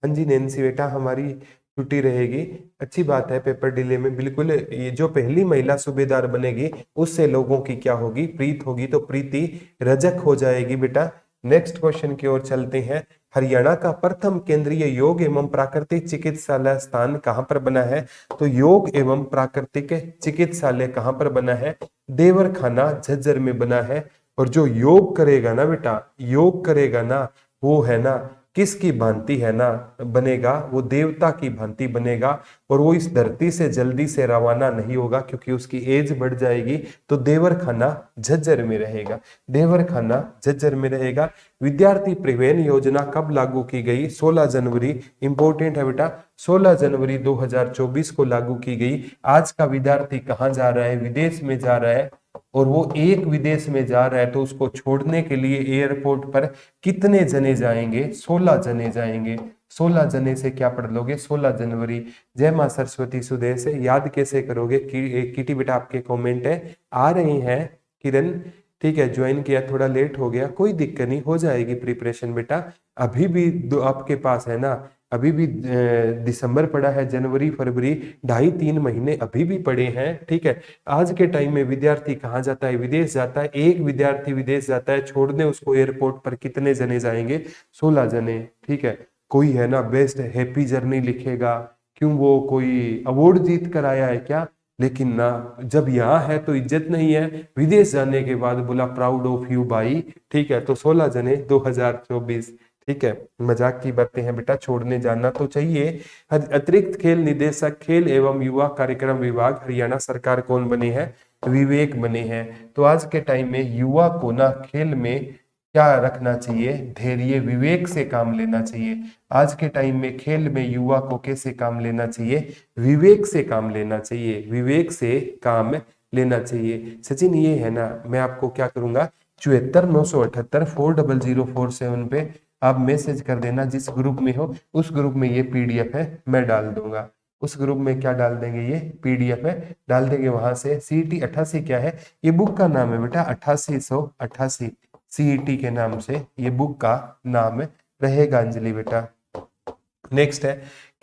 हाँ जी नैन्सी बेटा हमारी छुट्टी रहेगी, अच्छी बात है पेपर डिले में, बिल्कुल। ये जो पहली महिला सूबेदार बनेगी उससे लोगों की क्या होगी? प्रीत होगी, तो प्रीति रजक हो जाएगी बेटा। नेक्स्ट क्वेश्चन की ओर चलते हैं। हरियाणा का प्रथम केंद्रीय योग एवं प्राकृतिक चिकित्सालय स्थान कहाँ पर बना है? तो योग एवं प्राकृतिक चिकित्सालय कहाँ पर बना है? देवरखाना झज्जर में बना है। और जो योग करेगा ना बेटा, योग करेगा ना, वो है ना किसकी भांति है ना बनेगा? वो देवता की भांति बनेगा। और वो इस धरती से जल्दी से रवाना नहीं होगा क्योंकि उसकी एज बढ़ जाएगी। तो देवरखाना झज्जर में रहेगा, देवरखाना झज्जर में रहेगा। विद्यार्थी परिवहन योजना कब लागू की गई? 16 जनवरी, इंपॉर्टेंट है बेटा, 16 जनवरी 2024 को लागू की गई। आज का विद्यार्थी कहाँ जा रहा है? विदेश में जा रहा है, और वो एक विदेश में जा रहा है तो उसको छोड़ने के लिए एयरपोर्ट पर कितने जने जाएंगे? 16 जने जाएंगे। 16 जने से क्या पढ़ लोगे? 16 जनवरी। जय मां सरस्वती सुदय से याद कैसे करोगे? किटी बेटा आपके कमेंट है आ रहे हैं। किरण ठीक है, ज्वाइन किया, थोड़ा लेट हो गया, कोई दिक्कत नहीं, हो जाएगी प्रिपरेशन बेटा। अभी भी आपके पास है ना, अभी भी दिसंबर पड़ा है, जनवरी फरवरी 2.5-3 महीने अभी भी पड़े हैं। ठीक है, आज के टाइम में विद्यार्थी कहाँ जाता है? विदेश जाता है। एक विद्यार्थी विदेश जाता है, छोड़ने उसको एयरपोर्ट पर कितने जने जाएंगे? 16 जने। ठीक है, कोई है ना बेस्ट हैप्पी जर्नी लिखेगा, क्यों वो कोई अवार्ड जीत कर आया है क्या? लेकिन ना जब यहाँ है तो इज्जत नहीं है, विदेश जाने के बाद बोला प्राउड ऑफ यू भाई। ठीक है, तो 16 जने 2024। ठीक है, मजाक की बातें हैं बेटा, छोड़ने जाना तो चाहिए। अतिरिक्त खेल निदेशक खेल एवं युवा कार्यक्रम विभाग हरियाणा सरकार कौन बने हैं? विवेक बने हैं। तो आज के टाइम में युवा को ना खेल में क्या रखना चाहिए? धैर्य विवेक से काम लेना चाहिए। आज के टाइम में खेल में युवा को कैसे काम लेना चाहिए? विवेक से काम लेना चाहिए, विवेक से काम लेना चाहिए। सचिन ये है ना, मैं आपको क्या करूंगा, 74 978 40004 पे आप मैसेज कर देना, जिस ग्रुप में हो उस ग्रुप में ये PDF है मैं डाल दूंगा। उस ग्रुप में क्या डाल देंगे? ये PDF है डाल देंगे। वहां से CET 88 क्या है? ये बुक का नाम है बेटा, 8888 CET के नाम से ये बुक का नाम रहेगा अंजलि बेटा। नेक्स्ट है,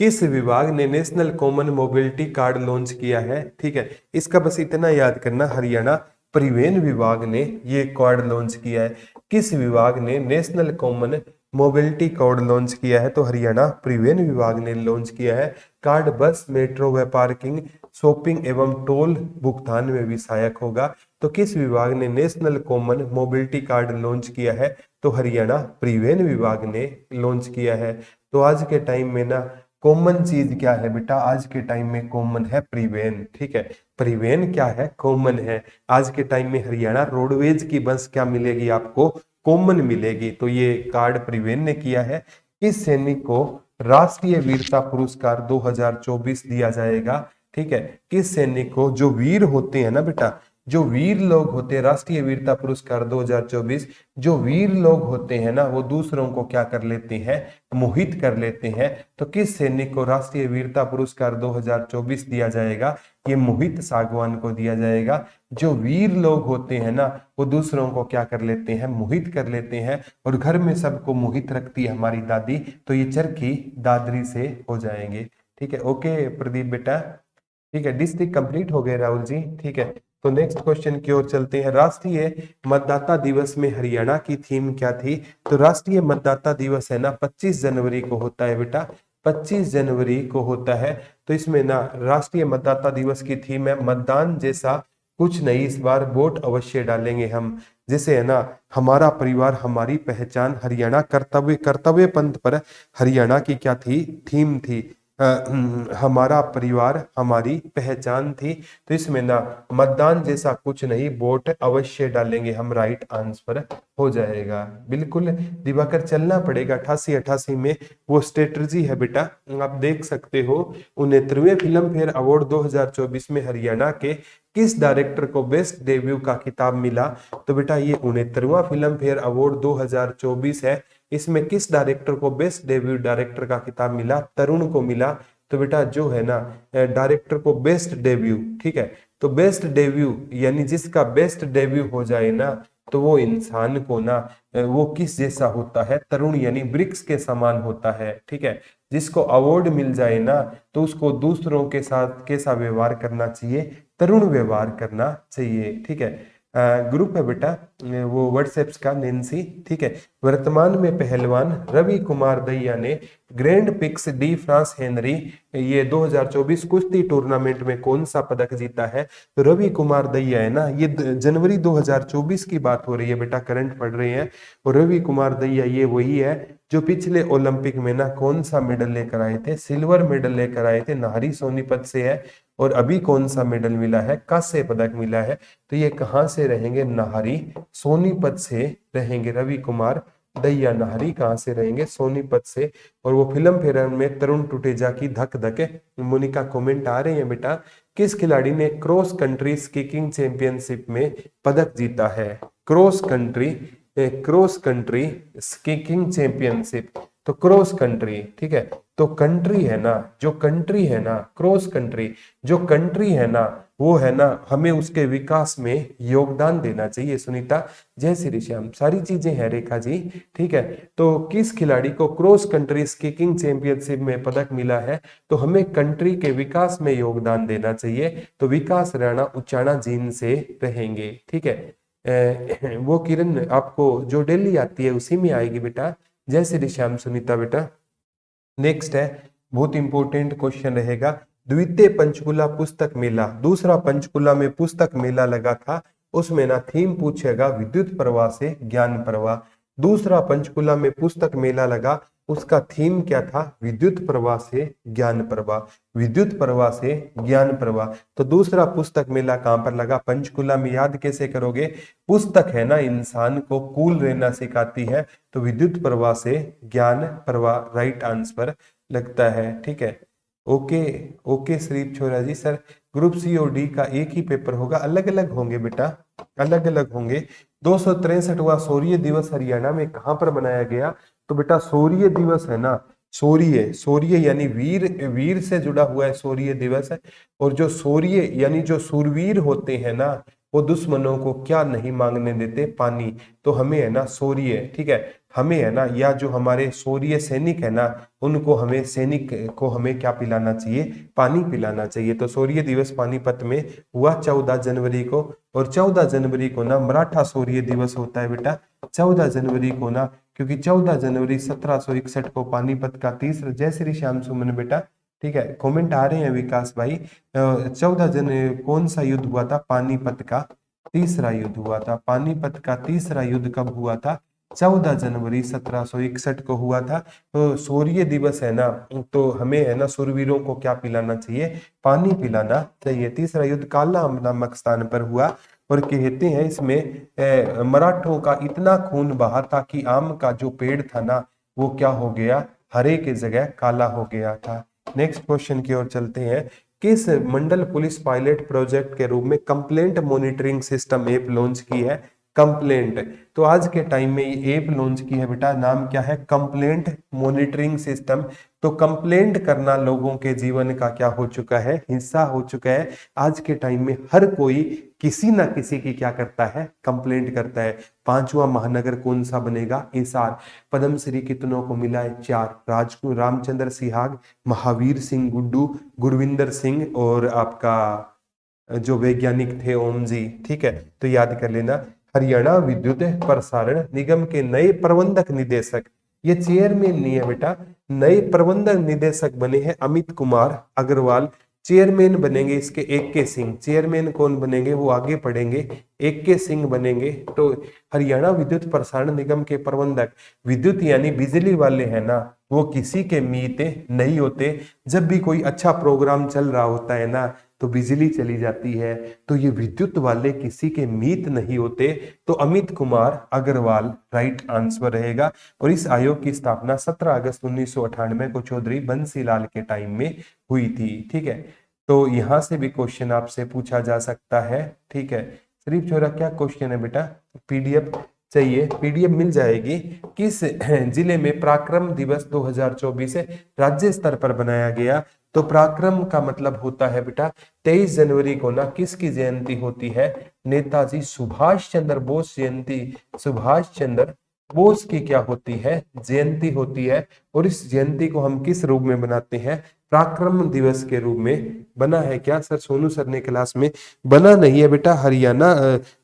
किस विभाग ने national common mobility card launch किया है? ठीक है, इसका बस इतना याद करना, हरियाणा परिवहन विभाग ने ये कार्ड लॉन्च किया है। किस विभाग ने national common mobility card launch किया है? तो हरियाणा परिवहन विभाग ने लॉन्च किया है। कार्ड बस, मेट्रो व पार्किंग, शॉपिंग एवं टोल भुगतान में भी सहायक होगा। तो किस विभाग ने national common mobility card launch किया है? तो हरियाणा परिवहन विभाग ने लॉन्च किया है। तो आज के टाइम में ना कॉमन चीज क्या है बेटा? आज के टाइम में कॉमन है परिवहन। ठीक है, परिवहन क्या है? कॉमन है। आज के टाइम में हरियाणा रोडवेज की बस क्या मिलेगी आपको? कॉमन मिलेगी। तो ये कार्ड परिवहन ने किया है। किस सैनिक को राष्ट्रीय वीरता पुरस्कार 2024 दिया जाएगा? ठीक है, किस सैनिक को, जो वीर होते हैं ना बेटा, जो वीर लोग होते हैं, राष्ट्रीय वीरता पुरस्कार 2024, जो वीर लोग होते हैं ना वो दूसरों को क्या कर लेते हैं, मोहित कर लेते हैं। तो किस सैनिक को राष्ट्रीय वीरता पुरस्कार 2024 दिया जाएगा? ये मोहित सागवान को दिया जाएगा। जो वीर लोग होते हैं ना वो दूसरों को क्या कर लेते हैं, मोहित कर लेते हैं। और घर में सबको मोहित रखती है हमारी दादी, तो ये चरखी दादरी से हो जाएंगे। ठीक है, ओके प्रदीप बेटा। ठीक है, डिस्ट्रिक्ट कंप्लीट हो गए राहुल जी। ठीक है, तो नेक्स्ट क्वेश्चन की ओर चलते हैं। राष्ट्रीय मतदाता दिवस में हरियाणा की थीम क्या थी? तो राष्ट्रीय मतदाता दिवस है ना 25 जनवरी को होता है बेटा, 25 जनवरी को होता है। तो इसमें ना राष्ट्रीय मतदाता दिवस की थीम है मतदान जैसा कुछ नहीं, इस बार वोट अवश्य डालेंगे हम। जैसे है ना हमारा परिवार हमारी पहचान, हरियाणा कर्तव्य, कर्तव्य पंथ पर हरियाणा की क्या थी, थीम थी, हमारा परिवार हमारी पहचान थी। तो इसमें ना मतदान जैसा कुछ नहीं, वोट अवश्य डालेंगे हम, राइट आंसर हो जाएगा। बिल्कुल दिवाकर, चलना पड़ेगा 88 में, वो स्ट्रेटजी है बेटा। आप देख सकते हो 69वें फिल्म फेयर अवार्ड 2024 में हरियाणा के किस डायरेक्टर को बेस्ट डेब्यू का खिताब मिला? तो बेटा ये 69वां फिल्म फेयर अवार्ड 2024 है। इसमें किस डायरेक्टर को बेस्ट डेब्यू डायरेक्टर का खिताब मिला? तरुण को मिला। तो बेटा जो है ना डायरेक्टर को बेस्ट डेब्यू, ठीक है, तो बेस्ट डेब्यू यानी जिसका बेस्ट डेब्यू हो जाए ना तो वो इंसान को ना वो किस जैसा होता है, तरुण यानी वृक्ष के समान होता है। ठीक है, जिसको अवार्ड मिल जाए ना तो उसको दूसरों के साथ कैसा व्यवहार करना चाहिए, तरुण व्यवहार करना चाहिए। ठीक है, ग्रुप है बेटा वो व्हाट्सएप्स का, नेंसी। ठीक है, वर्तमान में पहलवान रवि कुमार दहिया ने grand pics D France Henry ये 2024 कुश्ती टूर्नामेंट में कौन सा पदक जीता है? तो रवि कुमार दहिया है ना, ये जनवरी 2024 की बात हो रही है बेटा, करंट पढ़ रहे हैं। और रवि कुमार दहिया ये वही है जो पिछले ओलंपिक में ना कौन सा मेडल लेकर आए थे, सिल्वर मेडल लेकर आए थे, नाहरी सोनीपत से है। और अभी कौन सा मेडल मिला है, कांस्य पदक मिला है। तो ये कहां से रहेंगे, नाहरी सोनीपत से रहेंगे। रवि कुमार दहिया नाहरी कहां से रहेंगे, सोनीपत से। और वो फिल्म फेयर में तरुण टुटेजा की धक धक। मोनिका कमेंट आ रहे हैं बेटा, किस खिलाड़ी ने क्रॉस कंट्री स्कीइंग चैंपियनशिप में पदक जीता है? क्रॉस कंट्री स्कीइंग चैंपियनशिप, तो क्रॉस कंट्री, ठीक है, तो कंट्री है ना, जो कंट्री है ना, क्रॉस कंट्री जो कंट्री है ना वो है ना, हमें उसके विकास में योगदान देना चाहिए। सुनीता, जय श्री श्याम, सारी चीजें हैं रेखा जी। ठीक है, तो किस खिलाड़ी को क्रॉस कंट्री स्कीइंग चैंपियनशिप में पदक मिला है? तो हमें कंट्री के विकास में योगदान देना चाहिए। तो विकास राणा उचाना जीन से रहेंगे। ठीक है, वो किरण आपको जो डेली आती है उसी में आएगी बेटा। जय श्री श्याम सुनीता बेटा। नेक्स्ट है, बहुत इंपॉर्टेंट क्वेश्चन रहेगा, द्वितीय पंचकुला पुस्तक मेला, दूसरा पंचकुला में पुस्तक मेला लगा था, उसमें ना थीम पूछेगा विद्युत प्रवाह से ज्ञान प्रवाह। दूसरा पंचकुला में पुस्तक मेला लगा, उसका थीम क्या था, विद्युत प्रवाह से ज्ञान प्रवाह, विद्युत प्रवाह से ज्ञान प्रवाह। तो दूसरा पुस्तक मेला कहां पर लगा, पंचकुला में। याद कैसे करोगे, पुस्तक है ना इंसान को कूल रहना सिखाती है, तो विद्युत प्रवाह से ज्ञान प्रवाह राइट आंसर लगता है। ठीक है, ओके ओके श्रीप छोरा जी। सर ग्रुप सी और डी का एक ही पेपर होगा, अलग अलग होंगे बेटा, अलग अलग होंगे। 263वां शौर्य दिवस हरियाणा में कहां पर मनाया गया? तो बेटा शौर्य दिवस है ना, शौर्य, शौर्य यानी वीर, वीर से जुड़ा हुआ है शौर्य दिवस है। और जो शौर्य यानी जो शूरवीर होते हैं ना वो दुश्मनों को क्या नहीं मांगने देते, पानी। तो हमें है ना शौर्य, ठीक है, हमें है ना, या जो हमारे शौर्य सैनिक है ना उनको, हमें सैनिक को हमें क्या पिलाना चाहिए, पानी पिलाना चाहिए। तो शौर्य दिवस पानीपत में हुआ 14 जनवरी को। और 14 जनवरी को ना मराठा शौर्य दिवस होता है बेटा, 14 जनवरी को ना, क्योंकि 14 जनवरी 1761 को पानीपत का तीसरा, जय श्री श्याम सुमन बेटा। ठीक है, कमेंट आ रहे हैं विकास भाई। 14 जनवरी कौन सा युद्ध हुआ था, पानीपत का तीसरा युद्ध हुआ था। पानीपत का तीसरा युद्ध कब हुआ था, 14 जनवरी 1761 को हुआ था। तो शौर्य दिवस है ना, तो हमें है ना शूरवीरों को क्या पिलाना चाहिए, पानी पिलाना चाहिए। तीसरा युद्ध काला नामक स्थान पर हुआ। और कहते हैं इसमें मराठों का इतना खून बहा था कि आम का जो पेड़ था ना वो क्या हो गया, हरे की जगह काला हो गया था। नेक्स्ट क्वेश्चन की ओर चलते हैं। किस मंडल पुलिस पायलट प्रोजेक्ट के रूप में complaint monitoring system app launch की है? कंप्लेंट, तो आज के टाइम में ये ऐप लॉन्च की है बेटा, नाम क्या है? Complaint monitoring system. तो कंप्लेंट करना लोगों के जीवन का क्या हो चुका है? हिस्सा हो चुका है। आज के टाइम में हर कोई किसी ना किसी की क्या करता है? कंप्लेंट करता है। पांचवा महानगर कौन सा बनेगा? हिसार। पद्मश्री कितनों को मिला है? 4। रामचंद्र सिहाग, महावीर सिंह गुड्डू, गुरविंदर सिंह और आपका जो वैज्ञानिक थे ओम जी। ठीक है, तो याद कर लेना। हरियाणा विद्युत प्रसारण निगम के नए प्रबंधक निदेशक, ये चेयरमैन नहीं है बेटा, नए प्रबंधक निदेशक बने हैं अमित कुमार अग्रवाल। चेयरमैन बनेंगे इसके एक के सिंह। चेयरमैन कौन बनेंगे वो आगे पढ़ेंगे, एक के सिंह बनेंगे। तो हरियाणा विद्युत प्रसारण निगम के प्रबंधक, विद्युत यानी बिजली वाले हैं ना, वो किसी के मीते नहीं होते। जब भी कोई अच्छा प्रोग्राम चल रहा होता है ना तो बिजली चली जाती है, तो ये विद्युत वाले किसी के मीत नहीं होते। तो अमित कुमार अग्रवाल राइट आंसर रहेगा। और इस आयोग की स्थापना 17 अगस्त 1998 को चौधरी बंसीलाल के टाइम में हुई थी। ठीक है, तो यहां से भी क्वेश्चन आपसे पूछा जा सकता है। ठीक है, शरीफ छोरा क्या क्वेश्चन है बेटा? पीडीएफ चाहिए, पीडीएफ मिल जाएगी। किस जिले में पराक्रम दिवस 2024 राज्य स्तर पर बनाया गया? तो पराक्रम का मतलब होता है बेटा 23 जनवरी को ना किसकी जयंती होती है? नेताजी सुभाष चंद्र बोस जयंती, सुभाष चंद्र बोस की क्या होती है? जयंती होती है। और इस जयंती को हम किस रूप में बनाते हैं? पराक्रम दिवस के रूप में बना है। क्या सर सोनू सर ने क्लास में बना नहीं है बेटा? हरियाणा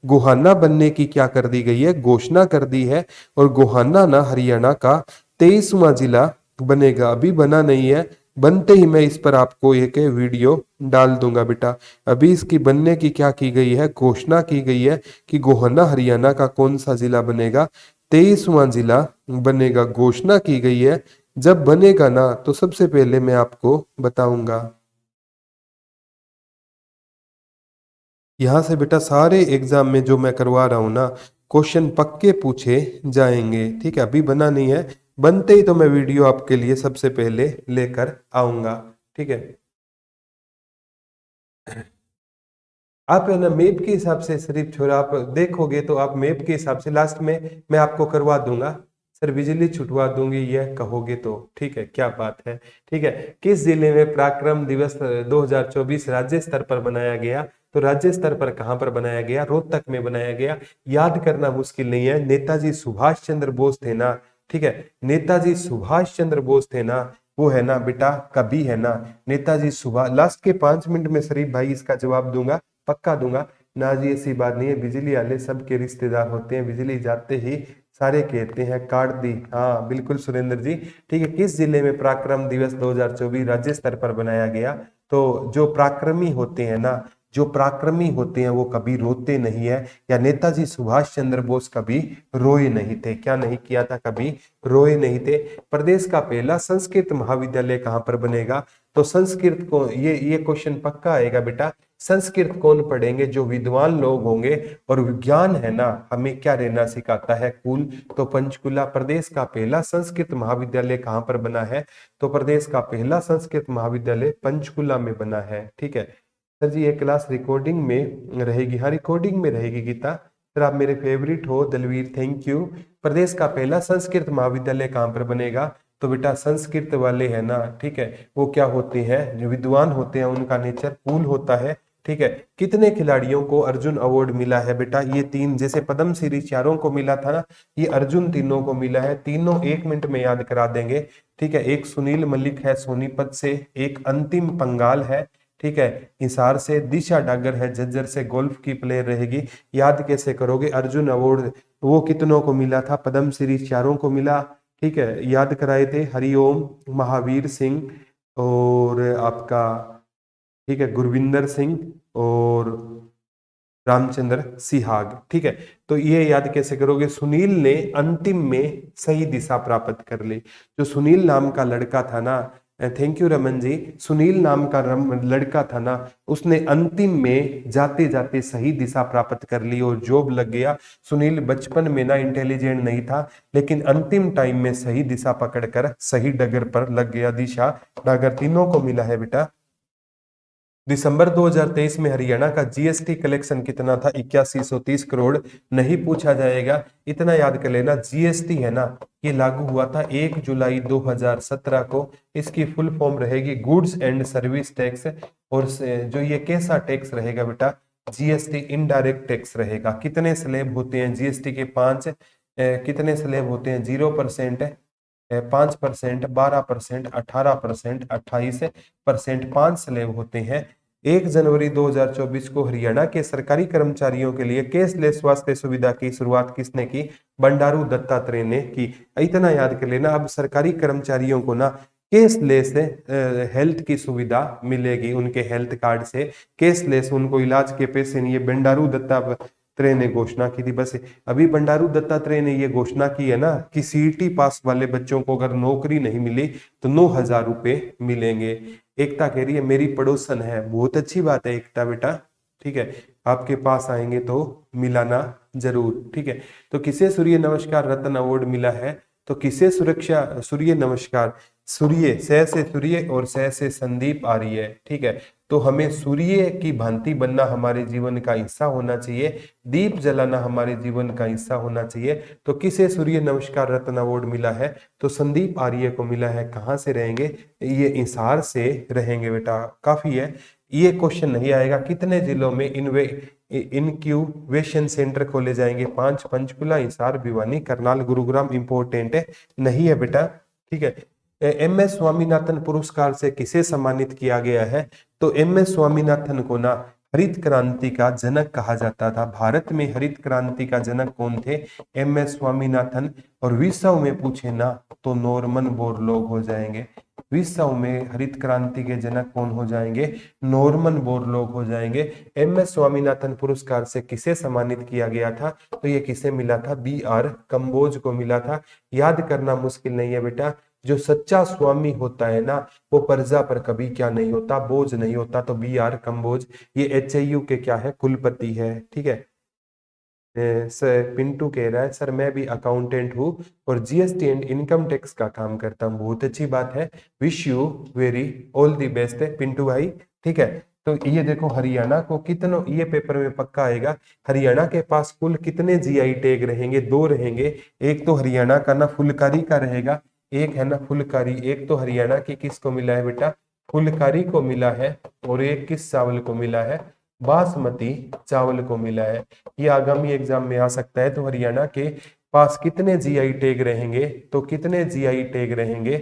गोहाना बनने की क्या कर दी गई है? घोषणा कर दी है। और गोहाना ना हरियाणा का 23वां जिला बनेगा, अभी बना नहीं है। बनते ही मैं इस पर आपको एक वीडियो डाल दूंगा बेटा। अभी इसकी बनने की क्या की गई है? घोषणा की गई है कि गोहाना हरियाणा का कौन सा जिला बनेगा? 23वां जिला बनेगा, घोषणा की गई है। जब बनेगा ना तो सबसे पहले मैं आपको बताऊंगा। यहां से बेटा सारे एग्जाम में जो मैं करवा रहा हूं ना, क्वेश्चन पक्के पूछे जाएंगे। ठीक है, अभी बना नहीं है, बनते ही तो मैं वीडियो आपके लिए सबसे पहले लेकर आऊंगा। ठीक है, आप है ना मैप के हिसाब से शरीफ छोरा आप देखोगे तो आप मैप के हिसाब से लास्ट में मैं आपको करवा दूंगा। सर बिजली छुटवा दूंगी यह कहोगे तो। ठीक है, क्या बात है। ठीक है, किस जिले में पराक्रम दिवस 2024 राज्य स्तर पर बनाया गया? तो राज्य स्तर पर कहां पर बनाया गया? रोहतक में बनाया गया। याद करना मुश्किल नहीं है, नेताजी सुभाष चंद्र बोस थे ना। ठीक है, नेताजी सुभाष चंद्र बोस थे ना, वो है ना बेटा कभी है ना नेताजी सुभाष। लास्ट के 5 मिनट में शरीफ भाई इसका जवाब दूंगा, पक्का दूंगा ना जी, ऐसी बात नहीं है। बिजली वाले सबके रिश्तेदार होते हैं, बिजली जाते ही सारे कहते हैं काट दी। हाँ बिल्कुल सुरेंद्र जी। ठीक है, किस जिले में पराक्रम दिवस 2024 राज्य स्तर पर बनाया गया? तो जो पराक्रमी होते हैं ना, जो पराक्रमी होते हैं वो कभी रोते नहीं है, या नेताजी सुभाष चंद्र बोस कभी रोए नहीं थे। क्या नहीं किया था? कभी रोए नहीं थे। प्रदेश का पहला संस्कृत महाविद्यालय कहाँ पर बनेगा? तो संस्कृत को ये क्वेश्चन पक्का आएगा बेटा। संस्कृत कौन पढ़ेंगे? जो विद्वान लोग होंगे। और विज्ञान है ना हमें क्या रहना सिखाता है? कूल। तो पंचकुला प्रदेश का पहला संस्कृत महाविद्यालय कहाँ पर बना है? तो प्रदेश का पहला संस्कृत महाविद्यालय पंचकुला में बना है। ठीक है सर जी, ये क्लास रिकॉर्डिंग में रहेगी? हाँ रिकॉर्डिंग में रहेगी गीता सर, आप मेरे फेवरेट हो। Dalvir thank you. प्रदेश का पहला संस्कृत महाविद्यालय कहाँ पर बनेगा? तो बेटा संस्कृत वाले है ना, ठीक है, वो क्या होते हैं? जो विद्वान होते हैं उनका नेचर कूल होता है। ठीक है, कितने खिलाड़ियों को अर्जुन अवार्ड मिला है बेटा? ये 3, जैसे पद्म श्री चारों को मिला था ना, ये अर्जुन तीनों को मिला है। तीनों 1 मिनट में याद करा देंगे। ठीक है, एक सुनील मलिक है सोनीपत से, एक अंतिम पंगाल है, ठीक है, हिसार से, दिशा डागर है झज्जर से, गोल्फ की प्लेयर रहेगी। याद कैसे करोगे? अर्जुन अवार्ड वो कितनों को मिला था? पद्म श्री चारों को मिला। ठीक है, याद कराए थे हरिओम, महावीर सिंह और आपका, ठीक है, गुरविंदर सिंह और रामचंद्र सिहाग। ठीक है, तो ये याद कैसे करोगे? सुनील ने अंतिम में सही दिशा प्राप्त कर ली। जो सुनील नाम का लड़का था ना, थैंक यू रमन जी। सुनील नाम का लड़का था ना, उसने अंतिम में जाते जाते सही दिशा प्राप्त कर ली और जॉब लग गया। सुनील बचपन में ना इंटेलिजेंट नहीं था, लेकिन अंतिम टाइम में सही दिशा पकड़कर सही डगर पर लग गया। दिशा डगर तीनों को मिला है बेटा। दिसंबर 2023 में हरियाणा का जीएसटी कलेक्शन कितना था? 8130 करोड़। नहीं पूछा जाएगा, इतना याद कर लेना। जीएसटी है ना, ये लागू हुआ था 1 जुलाई 2017 को। इसकी फुल फॉर्म रहेगी गुड्स एंड सर्विस टैक्स। और जो ये कैसा टैक्स रहेगा बेटा? जीएसटी इनडायरेक्ट टैक्स रहेगा। कितने स्लैब होते हैं जीएसटी के? 5। कितने स्लैब होते हैं? 0%, 5%, 12%, 18%, 28%, 5 स्लैब होते हैं। 1 जनवरी 2024 को हरियाणा के सरकारी कर्मचारियों के लिए कैशलेस स्वास्थ्य सुविधा की शुरुआत किसने की? बंडारू दत्तात्रेय ने की। इतना याद कर लेना। अब सरकारी कर्मचारियों को ना कैशलेस हेल्थ की सुविधा मिलेगी, उनके हेल्थ कार्ड से कैशलेस उनको इलाज के पैसे नहीं। ये बंडारू दत्तात्रेय ने घोषणा की थी। बस अभी बंडारू दत्तात्रेय ने ये घोषणा की है ना कि सीईटी पास वाले बच्चों को अगर नौकरी नहीं मिली तो 9,000 रुपए मिलेंगे। एकता कह रही है मेरी पड़ोसन है। बहुत अच्छी बात है एकता बेटा, ठीक है। आपके पास आएंगे तो मिलाना जरूर, ठीक है। तो किसे सूर्य नमस्कार रत्न अवार्ड मिला है? तो किसे सुरक्षा सूर्य नमस्कार? सूर्य से सूर्य और से संदीप आर्य, ठीक है। तो हमें सूर्य की भांति बनना हमारे जीवन का हिस्सा होना चाहिए, दीप जलाना हमारे जीवन का हिस्सा होना चाहिए। तो किसे सूर्य नमस्कार रत्न अवार्ड मिला है? तो संदीप आर्य को मिला है। कहाँ से रहेंगे? ये हिसार से रहेंगे बेटा, काफी है। ये क्वेश्चन नहीं आएगा। कितने जिलों में इनक्यूबेशन सेंटर खोले जाएंगे? 5, पंचकुला, हिसार, भिवानी, करनाल, गुरुग्राम। इंपॉर्टेंट है नहीं है बेटा, ठीक है। एम.एस. स्वामीनाथन पुरस्कार से किसे सम्मानित किया गया है? तो एम.एस. स्वामीनाथन को ना हरित क्रांति का जनक कहा जाता था। भारत में हरित क्रांति का जनक कौन थे? एम.एस. स्वामीनाथन। और विश्व में पूछे ना तो नॉर्मन बोरलॉग हो जाएंगे। विश्व में हरित क्रांति के जनक कौन हो जाएंगे? नॉर्मन बोरलॉग हो जाएंगे। एम.एस. स्वामीनाथन पुरस्कार से किसे सम्मानित किया गया था? तो ये किसे मिला था? बी.आर. कंबोज को मिला था। याद करना मुश्किल नहीं है बेटा। जो सच्चा स्वामी होता है ना, वो प्रजा पर कभी क्या नहीं होता? बोझ नहीं होता। तो बी.आर. कंबोज। ये एचआईयू के क्या है? कुलपति है, ठीक है। सर पिंटू कह रहा है सर मैं भी अकाउंटेंट हूँ और जीएसटी एंड इनकम टैक्स का काम करता हूँ। बहुत अच्छी बात है। Wish you very all the best है पिंटू भाई, ठीक है। तो ये देखो हरियाणा को कितनों, ये पेपर में पक्का आएगा, हरियाणा के पास कुल कितने जीआई टैग रहेंगे? 2 रहेंगे। एक तो हरियाणा का ना फुलकारी का रहेगा, एक है ना फुलकारी। एक तो हरियाणा की किसको मिला है बेटा? फुलकारी को मिला है। और एक किस चावल को मिला है? बासमती चावल को मिला है। ये आगामी एग्जाम में आ सकता है। तो हरियाणा के पास कितने जीआई टैग रहेंगे? तो कितने जीआई टैग रहेंगे?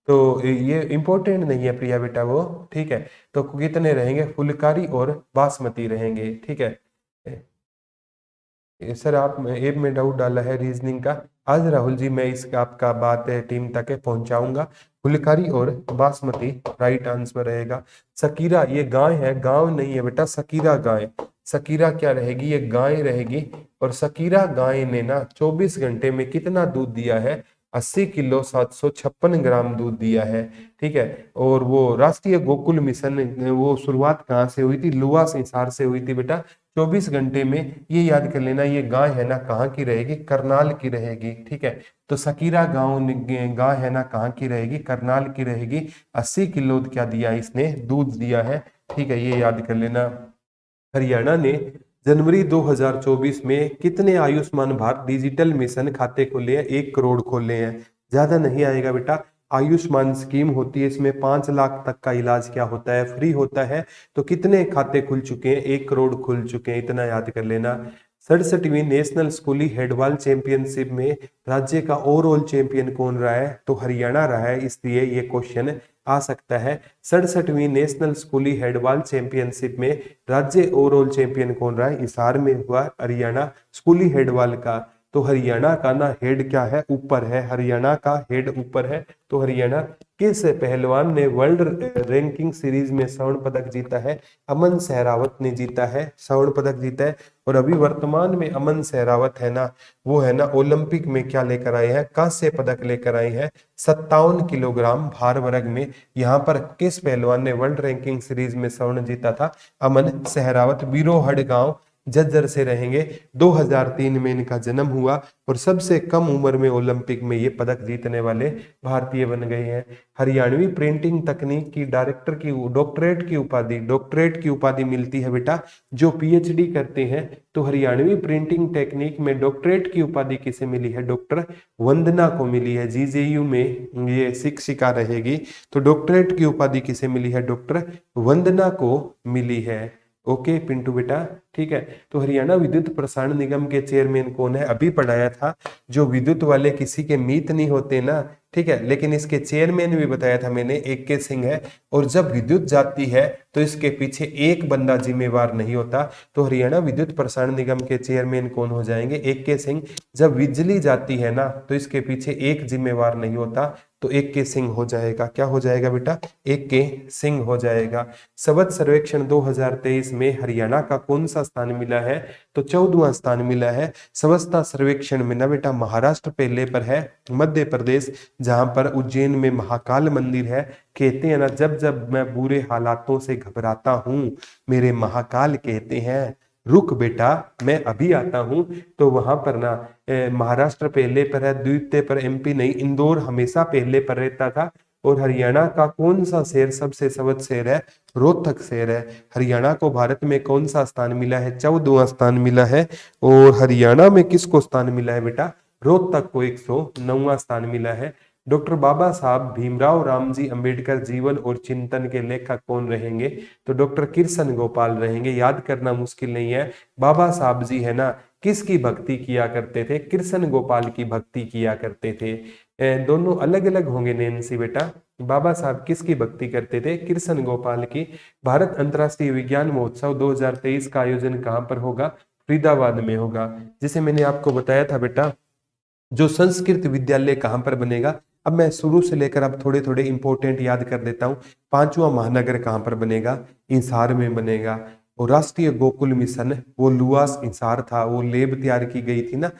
तो ये इंपॉर्टेंट नहीं है प्रिया बेटा वो, ठीक है। तो कितने रहेंगे? फुलकारी और बासमती रहेंगे, ठीक है। सर आप एक में डाउट डाला है रीजनिंग का। आज राहुल जी मैं इस आपका बात टीम तक पहुंचाऊंगा। फुलकारी और बासमती राइट आंसर रहेगा। सकीरा ये गाय है, गांव नहीं है बेटा, सकीरा गाय। सकीरा क्या रहेगी? ये गाय रहेगी। और सकीरा गाय ने ना 24 घंटे में कितना दूध दिया है? 80 किलो 756 ग्राम दूध दिया है, ठीक है। और वो राष्ट्रीय गोकुल मिशन वो शुरुआत कहाँ से हुई थी? लुवा हिसार से हुई थी बेटा। 24 घंटे में, ये याद कर लेना। ये गाय है ना कहाँ की रहेगी? करनाल की रहेगी, ठीक है। तो सकीरा गाय है ना कहाँ की रहेगी? करनाल की रहेगी। 80 किलो क्या दिया इसने? दूध दिया है, ठीक है। ये याद कर लेना। हरियाणा ने जनवरी 2024 में कितने आयुष्मान भारत डिजिटल मिशन खाते खोले हैं? 1 करोड़ खोले हैं। ज्यादा नहीं आएगा बेटा। आयुष्मान स्कीम होती है, इसमें 5 लाख तक का इलाज क्या होता है? फ्री होता है। तो कितने खाते खुल चुके हैं? 1 करोड़ खुल चुके हैं, इतना याद कर लेना। 67वीं नेशनल स्कूली हेडबॉल चैंपियनशिप में राज्य का ओवरऑल चैंपियन कौन रहा है? तो हरियाणा रहा है, इसलिए ये क्वेश्चन आ सकता है। 67वीं नेशनल स्कूली हेडबॉल चैंपियनशिप में राज्य ओवरऑल चैंपियन कौन रहा है? हिसार में हुआ हरियाणा स्कूली हेडबॉल का। तो हरियाणा का ना हेड क्या है? ऊपर है। हरियाणा का हेड ऊपर है, तो हरियाणा किस पहलवान ने वर्ल्ड रैंकिंग सीरीज में स्वर्ण पदक जीता है? अमन सहरावत ने जीता है, स्वर्ण पदक जीता है। और अभी वर्तमान में अमन सहरावत है ना, वो है ना ओलंपिक में क्या लेकर आए हैं? कांस्य पदक लेकर आए हैं 57 किलोग्राम भार वर्ग में। यहाँ पर किस पहलवान ने वर्ल्ड रैंकिंग सीरीज में स्वर्ण जीता था? अमन सहरावत, बीरोहड़ गांव झज्जर से रहेंगे। 2003 में इनका जन्म हुआ और सबसे कम उम्र में ओलंपिक में ये पदक जीतने वाले भारतीय बन गए हैं। हरियाणवी प्रिंटिंग तकनीक की डॉक्टरेट की उपाधि मिलती है बेटा जो पीएचडी करते हैं। तो हरियाणवी प्रिंटिंग टेक्निक में डॉक्टरेट की उपाधि किसे मिली है? डॉक्टर वंदना को मिली है। जीजेयू में ये शिक्षिका रहेगी, तो डॉक्टरेट की उपाधि किसे मिली है? डॉक्टर वंदना को मिली है। ओके पिंटू बेटा, ठीक है। तो हरियाणा विद्युत प्रसारण निगम के चेयरमैन कौन है? अभी पढ़ाया था, जो विद्युत वाले किसी के मीत नहीं होते ना, ठीक है, लेकिन इसके चेयरमैन भी बताया था मैंने, AK सिंह है। और जब विद्युत जाती है तो इसके पीछे एक बंदा जिम्मेवार नहीं होता। तो हरियाणा विद्युत प्रसारण निगम के चेयरमैन कौन हो जाएंगे? AK सिंह। जब बिजली जाती है ना तो इसके पीछे एक जिम्मेवार नहीं होता, तो AK सिंह हो जाएगा। क्या हो जाएगा बेटा? AK सिंह हो जाएगा। स्वच्छ सर्वेक्षण 2023 में हरियाणा का कौन सा स्थान मिला है? तो 14वां स्थान मिला है। स्वच्छता सर्वेक्षण में ना बेटा महाराष्ट्र पहले पर है, मध्य प्रदेश, जहां पर उज्जैन में महाकाल मंदिर है। कहते हैं ना, जब जब मैं बुरे हालातों से घबराता हूं, मेरे महाकाल कहते हैं रुक बेटा मैं अभी आता हूं। तो वहां पर ना महाराष्ट्र पहले पर है, द्वितीय पर MP नहीं, इंदौर हमेशा पहले पर रहता था। और हरियाणा का कौन सा शहर सबसे स्वच्छ शहर है? रोहतक शहर है। हरियाणा को भारत में कौन सा स्थान मिला है? 14वां स्थान मिला है। और हरियाणा में किसको स्थान मिला है बेटा? रोहतक को 109वां स्थान मिला है। डॉक्टर बाबा साहब भीमराव रामजी अंबेडकर जीवन और चिंतन के लेखक कौन रहेंगे? तो डॉक्टर कृष्ण गोपाल रहेंगे। याद करना मुश्किल नहीं है। बाबा साहब जी है ना, किसकी भक्ति किया करते थे? कृष्ण गोपाल की भक्ति किया करते थे। दोनों अलग अलग होंगे नैन्सी बेटा। बाबा साहब किसकी भक्ति करते थे? कृष्ण गोपाल की। भारत अंतर्राष्ट्रीय विज्ञान महोत्सव 2023 का आयोजन कहाँ पर होगा? फरीदाबाद में होगा। जैसे मैंने आपको बताया था बेटा, जो संस्कृत विद्यालय कहाँ पर बनेगा? अब मैं शुरू से लेकर अब थोड़े थोड़े इंपॉर्टेंट याद कर देता हूँ। 5वां महानगर कहाँ पर बनेगा? हिसार में बनेगा। और राष्ट्रीय गोकुल मिशन, वो लुआस हिसार था, वो लेब तैयार की गई थी ना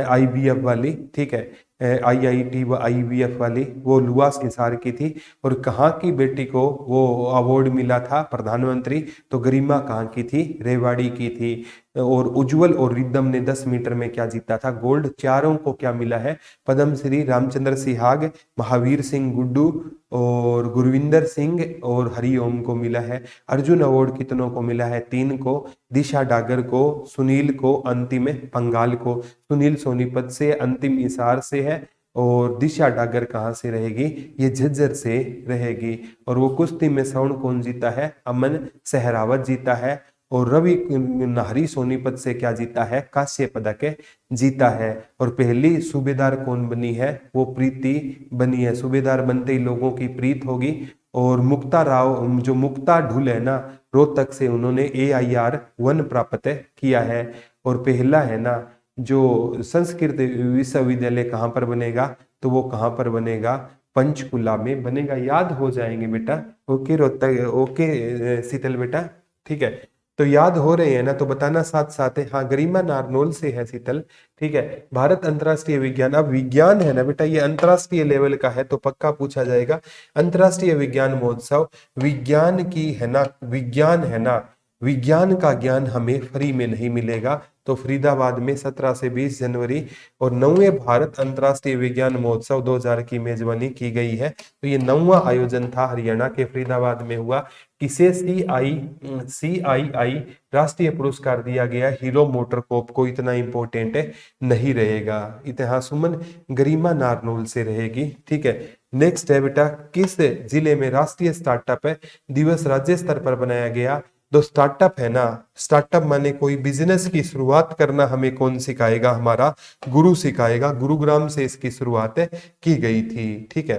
IVF वाली, ठीक है, IIT व IVF वाली, वो लुआस हिसार की थी। और कहाँ की बेटी को वो अवार्ड मिला था प्रधानमंत्री? तो गरिमा कहाँ की थी? रेवाड़ी की थी। और उज्जवल और रिद्धम ने 10 मीटर में क्या जीता था? गोल्ड। चारों को क्या मिला है? पद्मश्री। रामचंद्र सिहाग, महावीर सिंह गुड्डू और गुरविंदर सिंह और हरिओम को मिला है। अर्जुन अवार्ड कितनों को मिला है? 3 को। दिशा डागर को, सुनील को, अंतिम पंगाल को। सुनील सोनीपत से, अंतिम हिसार से है। और दिशा डागर कहाँ से रहेगी? ये झज्जर से रहेगी। और वो कुश्ती में स्वर्ण कौन जीता है? अमन सहरावत जीता है। और रवि नाहरी सोनीपत से क्या जीता है? कांस्य पदक जीता है। और पहली सूबेदार कौन बनी है? वो प्रीति बनी है। सूबेदार बनते ही लोगों की प्रीत होगी। और मुक्ता राव, जो मुक्ता ढुल है ना, रोहतक से, उन्होंने AIR 1 प्राप्त किया है। और पहला है ना जो संस्कृत विश्वविद्यालय कहाँ पर बनेगा? तो वो कहाँ पर बनेगा? पंचकुला में बनेगा। याद हो जाएंगे बेटा। ओके रोहतक, ओके शीतल बेटा, ठीक है। तो याद हो रहे हैं ना, तो बताना साथ साथ है। हाँ, गरिमा नारनौल से है शीतल, ठीक है। भारत अंतर्राष्ट्रीय विज्ञान, अब विज्ञान है ना बेटा, ये अंतर्राष्ट्रीय लेवल का है तो पक्का पूछा जाएगा। अंतर्राष्ट्रीय विज्ञान महोत्सव, विज्ञान की है ना, विज्ञान है ना, विज्ञान का ज्ञान हमें फ्री में नहीं मिलेगा। तो फरीदाबाद में 17 से 20 जनवरी और 9वें भारत अंतर्राष्ट्रीय विज्ञान महोत्सव 2000 की मेजबानी की गई है। तो ये 9वां आयोजन था, हरियाणा के फरीदाबाद में हुआ। किसे CII राष्ट्रीय पुरस्कार दिया गया? हीरो मोटर कॉर्प को। इतना इंपॉर्टेंट नहीं रहेगा। इतिहास सुमन गरिमा नारनौल से रहेगी, ठीक है। नेक्स्ट है बेटा, किस जिले में राष्ट्रीय स्टार्टअप दिवस राज्य स्तर पर बनाया गया? तो स्टार्टअप है ना, स्टार्टअप माने कोई बिजनेस की शुरुआत करना हमें कौन सिखाएगा? हमारा गुरु सिखाएगा। गुरुग्राम से इसकी शुरुआत की गई थी, ठीक है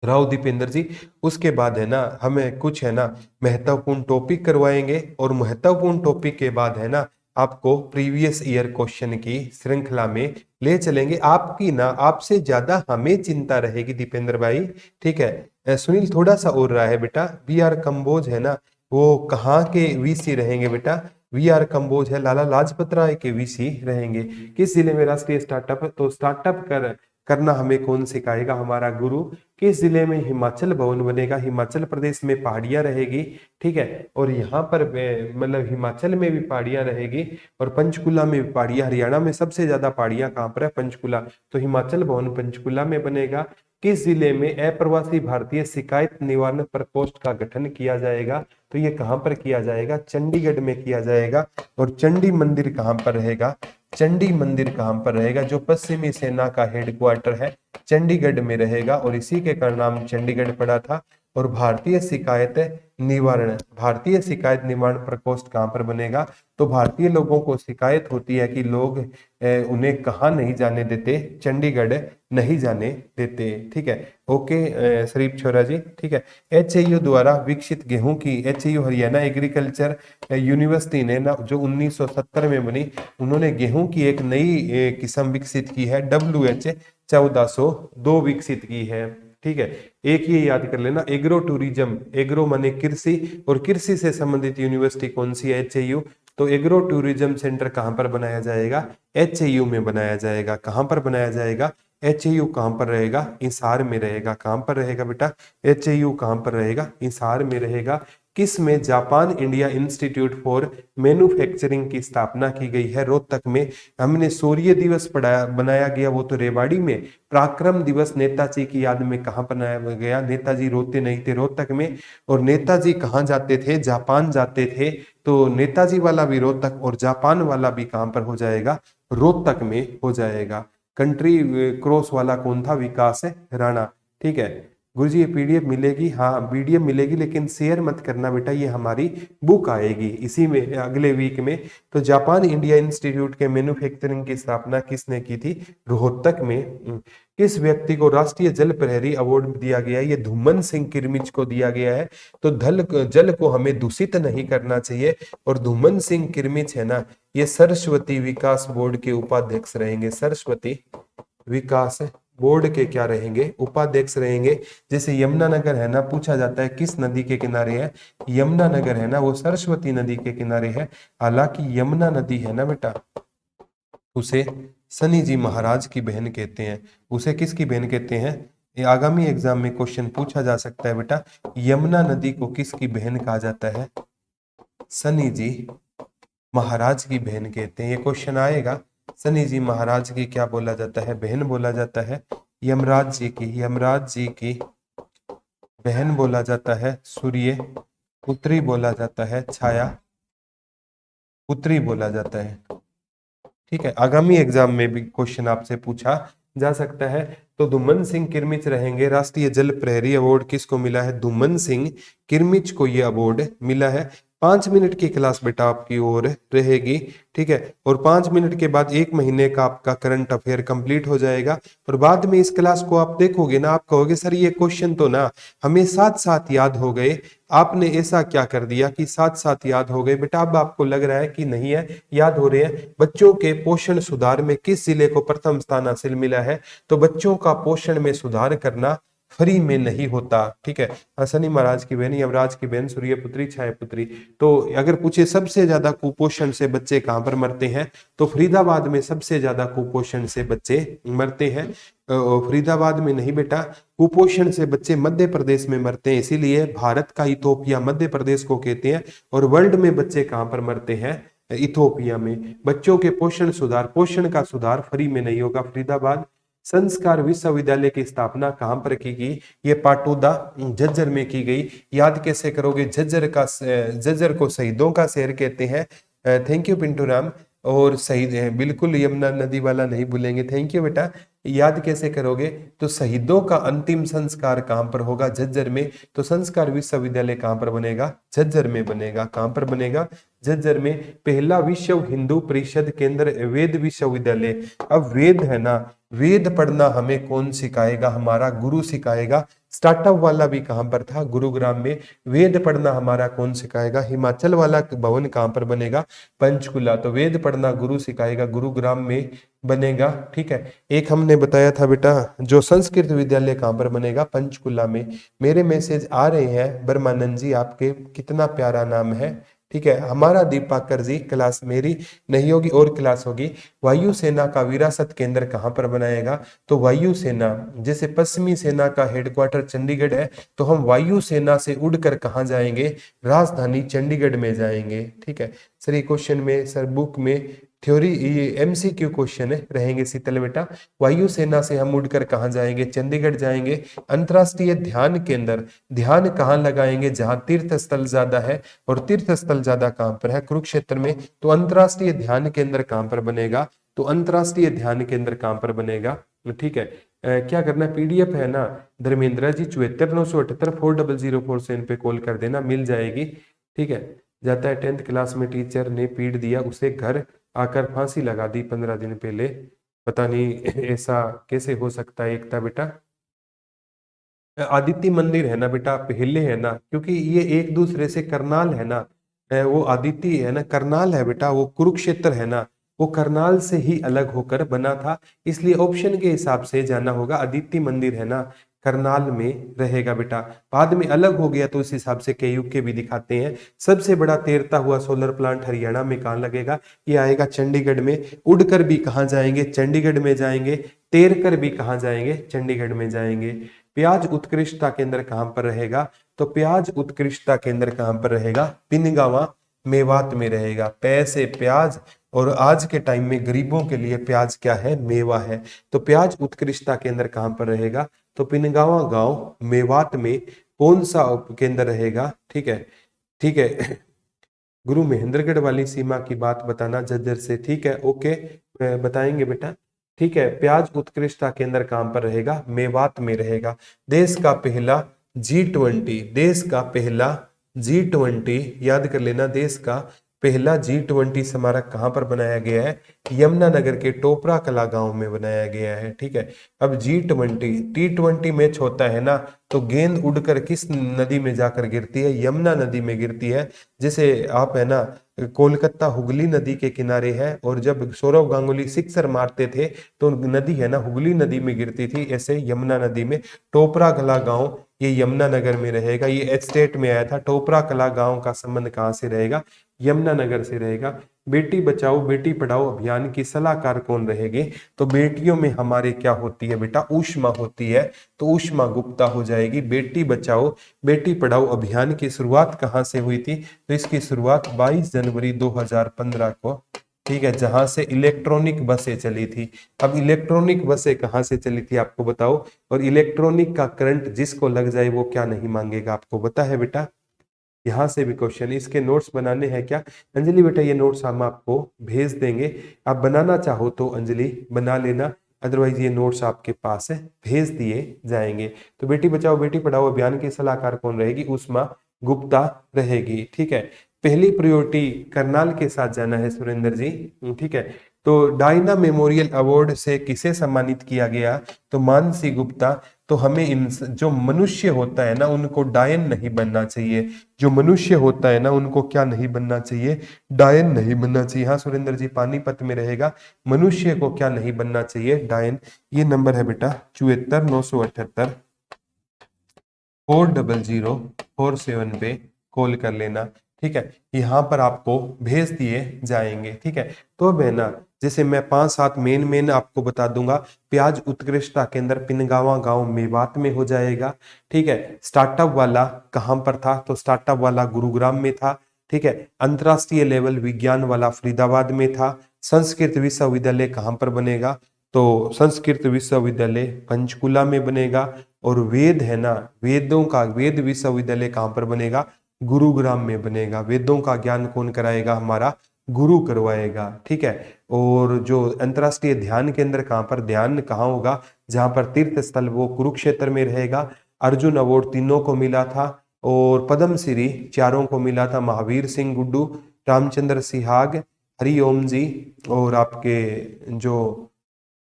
राव दीपेंद्र जी। उसके बाद है ना हमें कुछ है ना महत्वपूर्ण टॉपिक करवाएंगे। और महत्वपूर्ण टॉपिक के बाद है ना आपको प्रीवियस ईयर क्वेश्चन की श्रृंखला में ले चलेंगे। आपकी ना, आपसे ज्यादा हमें चिंता रहेगी दीपेंद्र भाई, ठीक है। सुनील थोड़ा सा और रहा है बेटा, बी आर कंबोज है ना, वो कहाँ के वीसी रहेंगे बेटा? वी आर कंबोज है लाला लाजपत राय के वीसी रहेंगे। किस जिले में राष्ट्रीय स्टार्टअप? तो स्टार्टअप करना हमें कौन सिखाएगा? हमारा गुरु। किस जिले में हिमाचल भवन बनेगा? हिमाचल प्रदेश में पहाड़ियां रहेगी, ठीक है। और यहाँ पर मतलब हिमाचल में भी पहाड़ियां रहेगी और पंचकुला में भी पहाड़ियां। हरियाणा में सबसे ज्यादा पहाड़ियां कहाँ पर है? पंचकुला। तो हिमाचल भवन पंचकुला में बनेगा। किस जिले में अप्रवासी भारतीय शिकायत निवारण प्रकोष्ठ का गठन किया जाएगा? तो ये कहां पर किया जाएगा? चंडीगढ़ में किया जाएगा। और चंडी मंदिर कहां पर रहेगा? चंडी मंदिर कहां पर रहेगा? जो पश्चिमी सेना का हेडक्वार्टर है, चंडीगढ़ में रहेगा और इसी के कारण नाम चंडीगढ़ पड़ा था। और भारतीय शिकायत निवारण प्रकोष्ठ कहां पर बनेगा? तो भारतीय लोगों को शिकायत होती है कि लोग उन्हें कहाँ नहीं जाने देते? चंडीगढ़ नहीं जाने देते, ठीक है। ओके शरीफ छोरा जी, ठीक है। एचएयू द्वारा विकसित गेहूं की, एचएयू हरियाणा एग्रीकल्चर यूनिवर्सिटी ने ना, जो 1970 में बनी, उन्होंने गेहूं की एक नई किस्म विकसित की है, WH 1402 विकसित की है, ठीक है। एक ये याद कर लेना, एग्रो टूरिज्म, एग्रो माने कृषि, और कृषि से संबंधित यूनिवर्सिटी कौन सी है? एचएयू। तो एग्रो टूरिज्म सेंटर कहां पर बनाया जाएगा? एचएयू में बनाया जाएगा। कहां पर बनाया जाएगा? एचएयू कहां पर रहेगा? हिसार में रहेगा। कहां पर रहेगा बेटा? एचएयू कहां पर रहेगा? हिसार में रहेगा। किस में Japan India institute for manufacturing की स्थापना की गई है? रोहतक में। हमने सूर्य दिवस पढ़ाया, बनाया गया वो तो रेवाड़ी में। पराक्रम दिवस नेताजी की याद में कहाँ बनाया गया? नेताजी रोते नहीं थे, रोहतक में। और नेताजी कहाँ जाते थे? जापान जाते थे। तो नेताजी वाला भी रोहतक और जापान वाला भी कहां पर हो जाएगा? रोहतक में हो जाएगा। कंट्री क्रॉस वाला कौन था? विकास राणा, ठीक है। गुरुजी ये पीडीएफ मिलेगी? हाँ पीडीएफ मिलेगी, लेकिन शेयर मत करना बेटा, ये हमारी बुक आएगी इसी में अगले वीक में। तो जापान इंडिया इंस्टीट्यूट के मैन्युफैक्चरिंग की स्थापना किसने की थी? रोहतक में। किस व्यक्ति को राष्ट्रीय जल प्रहरी अवार्ड दिया गया है? ये धुमन सिंह किरमिच को दिया गया है। तो जल को हमें दूषित नहीं करना चाहिए। और धुमन सिंह किरमिच है ना, ये सरस्वती विकास बोर्ड के उपाध्यक्ष रहेंगे। सरस्वती विकास बोर्ड के क्या रहेंगे? उपाध्यक्ष रहेंगे। जैसे यमुनानगर है ना, पूछा जाता है किस नदी के किनारे है? यमुनानगर है ना, वो सरस्वती नदी के किनारे है। हालांकि यमुना नदी है ना बेटा, उसे सनी जी महाराज की बहन कहते हैं। उसे किसकी बहन कहते हैं? ये आगामी एग्जाम में क्वेश्चन पूछा जा सकता है बेटा, यमुना नदी को किसकी बहन कहा जाता है? सनी जी महाराज की बहन कहते हैं। ये क्वेश्चन आएगा, सनी जी महाराज की क्या बोला जाता है? बहन बोला जाता है। यमराज जी की बहन बोला जाता है। सूर्य पुत्री बोला जाता है। छाया पुत्री बोला जाता है, ठीक है। आगामी एग्जाम में भी क्वेश्चन आपसे पूछा जा सकता है। तो धुमन सिंह किरमिच रहेंगे। राष्ट्रीय जल प्रहरी अवार्ड किसको मिला है? धुमन सिंह किरमिच को यह अवार्ड मिला है। 5 मिनट की क्लास बेटा आपकी ओर रहेगी, ठीक है। और 5 मिनट के बाद 1 महीने का आपका करंट अफेयर कंप्लीट हो जाएगा। और बाद में इस क्लास को आप देखोगे ना, आप कहोगे सर ये क्वेश्चन तो ना हमें साथ साथ याद हो गए, आपने ऐसा क्या कर दिया कि साथ साथ याद हो गए? बेटा अब आपको लग रहा है कि नहीं है, याद हो रहे हैं। बच्चों के पोषण सुधार में किस जिले को प्रथम स्थान हासिल मिला है? तो बच्चों का पोषण में सुधार करना फ्री में नहीं होता, ठीक है। शनि महाराज की बहन, यमराज की बहन, सूर्य पुत्री, छाया पुत्री। तो अगर पूछे सबसे ज्यादा कुपोषण से बच्चे कहां पर मरते हैं? तो फरीदाबाद में सबसे ज्यादा कुपोषण से बच्चे मरते हैं। फरीदाबाद में नहीं बेटा, कुपोषण से बच्चे मध्य प्रदेश में मरते हैं। इसीलिए भारत का इथोपिया मध्य प्रदेश को कहते हैं। और वर्ल्ड में बच्चे कहां पर मरते हैं? इथोपिया में। बच्चों के पोषण का सुधार फ्री में नहीं होगा। फरीदाबाद। संस्कार विश्वविद्यालय की स्थापना कहां पर की गई? ये पाटोदा झज्जर में की गई। याद कैसे करोगे? झज्जर को शहीदों का शहर कहते हैं। Thank you Pintu Ram. और शहीद है बिल्कुल, यमुना नदी वाला नहीं भूलेंगे। थैंक यू बेटा। याद कैसे करोगे? तो शहीदों का अंतिम संस्कार कहां पर होगा? झज्जर में। तो संस्कार विश्वविद्यालय कहां पर बनेगा? झज्जर में बनेगा। कहां पर बनेगा? झज्जर में। पहला विश्व हिंदू परिषद केंद्र वेद विश्वविद्यालय। अब वेद है ना, वेद पढ़ना हमें कौन सिखाएगा? हमारा गुरु सिखाएगा। स्टार्टअप वाला भी कहाँ पर था, गुरुग्राम में। वेद पढ़ना हमारा कौन सिखाएगा, हिमाचल वाला भवन कहाँ पर बनेगा, पंचकुला। तो वेद पढ़ना गुरु सिखाएगा, गुरुग्राम में बनेगा। ठीक है, एक हमने बताया था बेटा जो संस्कृत विद्यालय कहाँ पर बनेगा, पंचकुला में। मेरे मैसेज आ रहे हैं ब्रह्मानंद जी आपके, कितना प्यारा नाम है। ठीक है, हमारा दीपाकर जी, क्लास मेरी नहीं होगी और क्लास होगी। वायुसेना का विरासत केंद्र कहाँ पर बनाएगा, तो वायुसेना, जैसे पश्चिमी सेना का हेडक्वार्टर चंडीगढ़ है, तो हम वायुसेना से उड़कर कहाँ जाएंगे, राजधानी चंडीगढ़ में जाएंगे। ठीक है सर, ये क्वेश्चन में सर बुक में थ्योरी, ये एमसीक्यू क्वेश्चन है रहेंगे शीतल बेटा। वायुसेना से हम उड़कर कहाँ जाएंगे, चंडीगढ़ जाएंगे। अंतरराष्ट्रीय ध्यान केंद्र, ध्यान कहाँ लगाएंगे, जहां तीर्थ स्थल ज्यादा है, और तीर्थ स्थल ज्यादा कहां पर है, कुरुक्षेत्र में। तो अंतरराष्ट्रीय ध्यान केंद्र कहां पर बनेगा, तो अंतरराष्ट्रीय ध्यान केंद्र कहां पर बनेगा। ठीक है, क्या करना, पीडीएफ है ना धर्मेंद्र जी, 74 978 4004 पे कॉल कर देना, मिल जाएगी। ठीक है, जाता है 10th क्लास में टीचर ने पीट दिया, उसे घर आकर फांसी लगा दी 15 दिन पहले। पता नहीं ऐसा कैसे हो सकता है एकता बेटा। आदित्य मंदिर है ना बेटा, पहले है ना, क्योंकि ये एक दूसरे से करनाल है ना। वो आदित्य है ना, करनाल है बेटा, वो कुरुक्षेत्र है ना, वो करनाल से ही अलग होकर बना था। इसलिए ऑप्शन के हिसाब से जाना होगा, आदित्य मंदिर है ना करनाल में रहेगा बेटा। बाद में अलग हो गया तो उस हिसाब से के यूके भी दिखाते हैं। सबसे बड़ा तैरता हुआ सोलर प्लांट हरियाणा में कहाँ लगेगा, ये आएगा चंडीगढ़ में। उड़कर भी कहाँ जाएंगे, चंडीगढ़ में जाएंगे। तैर कर भी कहाँ जाएंगे, चंडीगढ़ में जाएंगे। प्याज उत्कृष्टता केंद्र कहां पर रहेगा, तो प्याज उत्कृष्टता केंद्र कहां पर रहेगा, पिनगावा मेवात में रहेगा। पैसे प्याज, और आज के टाइम में गरीबों के लिए प्याज क्या है, मेवा है। तो प्याज उत्कृष्टता केंद्र कहां पर रहेगा, तो पिनगावा गांव मेवात में कौन सा केंद्र रहेगा। ठीक है, ठीक है गुरु महेंद्रगढ़ वाली सीमा की बात बताना जज्जर से। ठीक है, ओके बताएंगे बेटा। ठीक है, प्याज उत्कृष्टता केंद्र कहां पर रहेगा, मेवात में रहेगा। देश का पहला G20, देश का पहला G20 याद कर लेना, देश का पहला G20 स्मारक कहां पर बनाया गया है, यमुनानगर के टोपरा कला गांव में बनाया गया है। ठीक है, अब G20 T20 मैच होता है ना, तो गेंद उड़कर किस नदी में जाकर गिरती है, यमुना नदी में गिरती है। जैसे आप है ना, कोलकाता हुगली नदी के किनारे है, और जब सौरव गांगुली सिक्सर मारते थे तो नदी है ना हुगली नदी में गिरती थी, ऐसे यमुना नदी में। टोपरा कला गांव ये यमुनानगर में रहेगा, ये एस्टेट में आया था। टोपरा कला गांव का संबंध कहाँ से रहेगा, यमुनानगर से रहेगा। बेटी बचाओ बेटी पढ़ाओ अभियान की सलाहकार कौन रहेगी, तो बेटियों में हमारे क्या होती है बेटा, ऊष्मा होती है, तो ऊष्मा गुप्ता हो जाएगी। बेटी बचाओ बेटी पढ़ाओ अभियान की शुरुआत कहाँ से हुई थी, तो इसकी शुरुआत 22 जनवरी 2015 को, ठीक है, जहां से इलेक्ट्रॉनिक बसें चली थी। अब इलेक्ट्रॉनिक बसें कहाँ से चली थी आपको बताओ, और इलेक्ट्रॉनिक का करंट जिसको लग जाए वो क्या नहीं मांगेगा, आपको पता है बेटा। यहाँ से भी क्वेश्चन, इसके नोट्स बनाने हैं क्या अंजलि बेटा, ये नोट्स हम आपको भेज देंगे, आप बनाना चाहो तो अंजलि बना लेना, अदरवाइज ये नोट्स आपके पास है भेज दिए जाएंगे। तो बेटी बचाओ बेटी पढ़ाओ अभियान की सलाहकार कौन रहेगी, उष्मा गुप्ता रहेगी। ठीक है, पहली प्रायोरिटी करनाल के साथ जाना है सुरेंद्र जी। ठीक है, तो डायना मेमोरियल अवार्ड से किसे सम्मानित किया गया, तो मानसी गुप्ता। तो हमें इन जो मनुष्य होता है ना उनको डायन नहीं बनना चाहिए, जो मनुष्य होता है ना उनको क्या नहीं बनना चाहिए, डायन नहीं बनना चाहिए। हाँ सुरेंद्र जी, पानीपत में रहेगा, मनुष्य को क्या नहीं बनना चाहिए, डायन। ये नंबर है बेटा 74 978 40047 पे कॉल कर लेना। ठीक है, यहाँ पर आपको भेज दिए जाएंगे। ठीक है, तो अब है ना, जैसे मैं 5-7 मेन आपको बता दूंगा। प्याज उत्कृष्टता केंद्र पिनगावा गांव मेवात में हो जाएगा। ठीक है, स्टार्टअप वाला कहां पर था, तो स्टार्टअप वाला गुरुग्राम में था। ठीक है, अंतरराष्ट्रीय लेवल विज्ञान वाला फरीदाबाद में था। संस्कृत विश्वविद्यालय कहां पर बनेगा, तो संस्कृत विश्वविद्यालय पंचकुला में बनेगा। और वेद है ना, वेदों का वेद विश्वविद्यालय कहां पर बनेगा, गुरुग्राम में बनेगा। वेदों का ज्ञान कौन कराएगा, हमारा गुरु करवाएगा। ठीक है, और जो अंतरराष्ट्रीय ध्यान केंद्र कहां पर, ध्यान कहाँ होगा, जहां पर तीर्थ स्थल वो कुरुक्षेत्र में रहेगा। अर्जुन अवार्ड तीनों को मिला था, और पद्मश्री चारों को मिला था, महावीर सिंह गुड्डू, रामचंद्र सिहाग, हरिओम जी, और आपके जो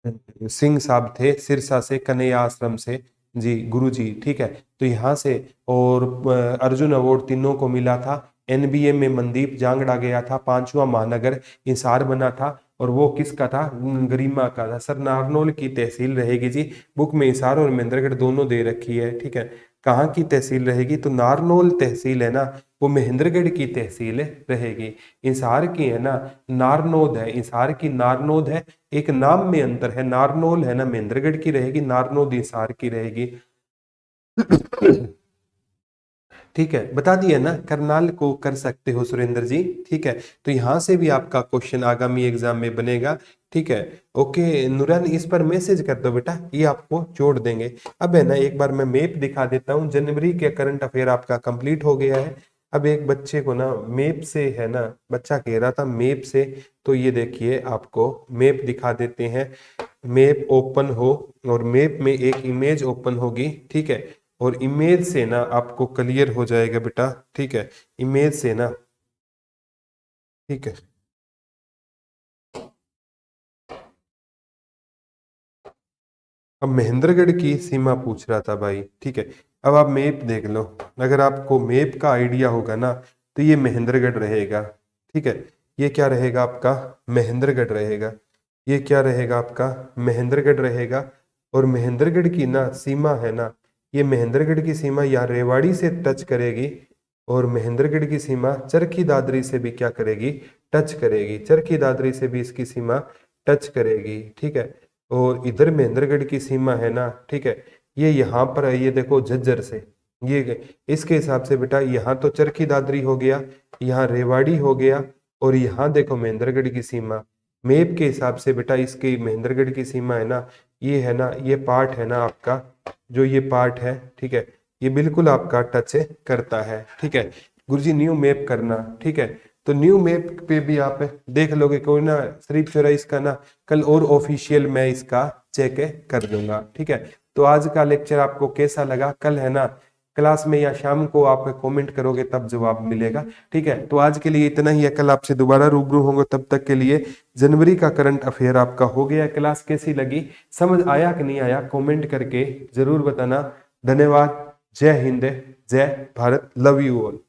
सिंह साहब थे सिरसा से, कन्हैया आश्रम से, जी गुरु जी, ठीक है। तो यहाँ से और अर्जुन अवार्ड तीनों को मिला था। एनबीए में मनदीप जांगड़ा गया था, 5वां महानगर इंसार बना था, और वो किसका था? गरिमा का था। सर नारनौल की तहसील रहेगी जी। बुक में इंसार और महेंद्रगढ़ दोनों दे रखी है, ठीक है। कहाँ की तहसील रहेगी? तो नारनौल तहसील है ना, वो महेंद्रगढ़ की तहसील रहेगी। इंसार की है ना नारनौद है, इंसार की नारनौद है। एक नाम में अंतर है, नारनौल है ना महेंद्रगढ़ की रहेगी, नारनौद इंसार की रहेगी। ठीक है, बता दिया ना, करनाल को कर सकते हो सुरेंद्र जी, ठीक है। तो यहां से भी आपका क्वेश्चन आगामी एग्जाम में बनेगा, ठीक है। ओके नूरान, इस पर मैसेज कर दो बेटा, ये आपको जोड़ देंगे। अब है ना एक बार मैं मैप दिखा देता हूँ। जनवरी के करंट अफेयर आपका कंप्लीट हो गया है। अब एक बच्चे को ना मैप से है ना, बच्चा कह रहा था मैप से, तो ये देखिए आपको मैप दिखा देते हैं। मैप ओपन हो और मैप में एक इमेज ओपन होगी, ठीक है। और इमेज से ना आपको क्लियर हो जाएगा बेटा, ठीक है। इमेज से ना, ठीक है। अब महेंद्रगढ़ की सीमा पूछ रहा था भाई, ठीक है। अब आप मैप देख लो, अगर आपको मैप का आइडिया होगा ना, तो ये महेंद्रगढ़ रहेगा, ठीक है। ये क्या रहेगा आपका? महेंद्रगढ़ रहेगा। ये क्या रहेगा आपका? महेंद्रगढ़ रहेगा। और महेंद्रगढ़ की ना सीमा है ना, ये महेंद्रगढ़ की सीमा यहाँ रेवाड़ी से टच करेगी, और महेंद्रगढ़ की सीमा चरखी दादरी से भी क्या करेगी? टच करेगी। चरखी दादरी से भी इसकी सीमा टच करेगी, ठीक है। और इधर महेंद्रगढ़ की सीमा है ना, ठीक है, ये यहाँ पर है, ये देखो झज्जर से, ये इसके हिसाब से बेटा यहाँ तो चरखी दादरी हो गया, यहाँ रेवाड़ी हो गया, और यहाँ देखो महेंद्रगढ़ की सीमा। मैप के हिसाब से बेटा इसकी महेंद्रगढ़ की सीमा है ना, ये है ना, ये पार्ट है ना आपका, जो ये पार्ट है, ठीक है, ये बिल्कुल आपका टच करता है, ठीक है। गुरुजी न्यू मैप करना, ठीक है। तो न्यू मैप पे भी आप देख लोगे, कोई ना शरीफ चौराहा इसका ना कल और ऑफिशियल मैं इसका चेक कर दूंगा, ठीक है। तो आज का लेक्चर आपको कैसा लगा? कल है ना क्लास में या शाम को आप कमेंट करोगे तब जवाब मिलेगा, ठीक है। तो आज के लिए इतना ही है, कल आपसे दोबारा रूबरू होंगे। तब तक के लिए जनवरी का करंट अफेयर आपका हो गया। क्लास कैसी लगी, समझ आया कि नहीं आया, कमेंट करके जरूर बताना। धन्यवाद। जय हिंद, जय भारत, लव यू ऑल।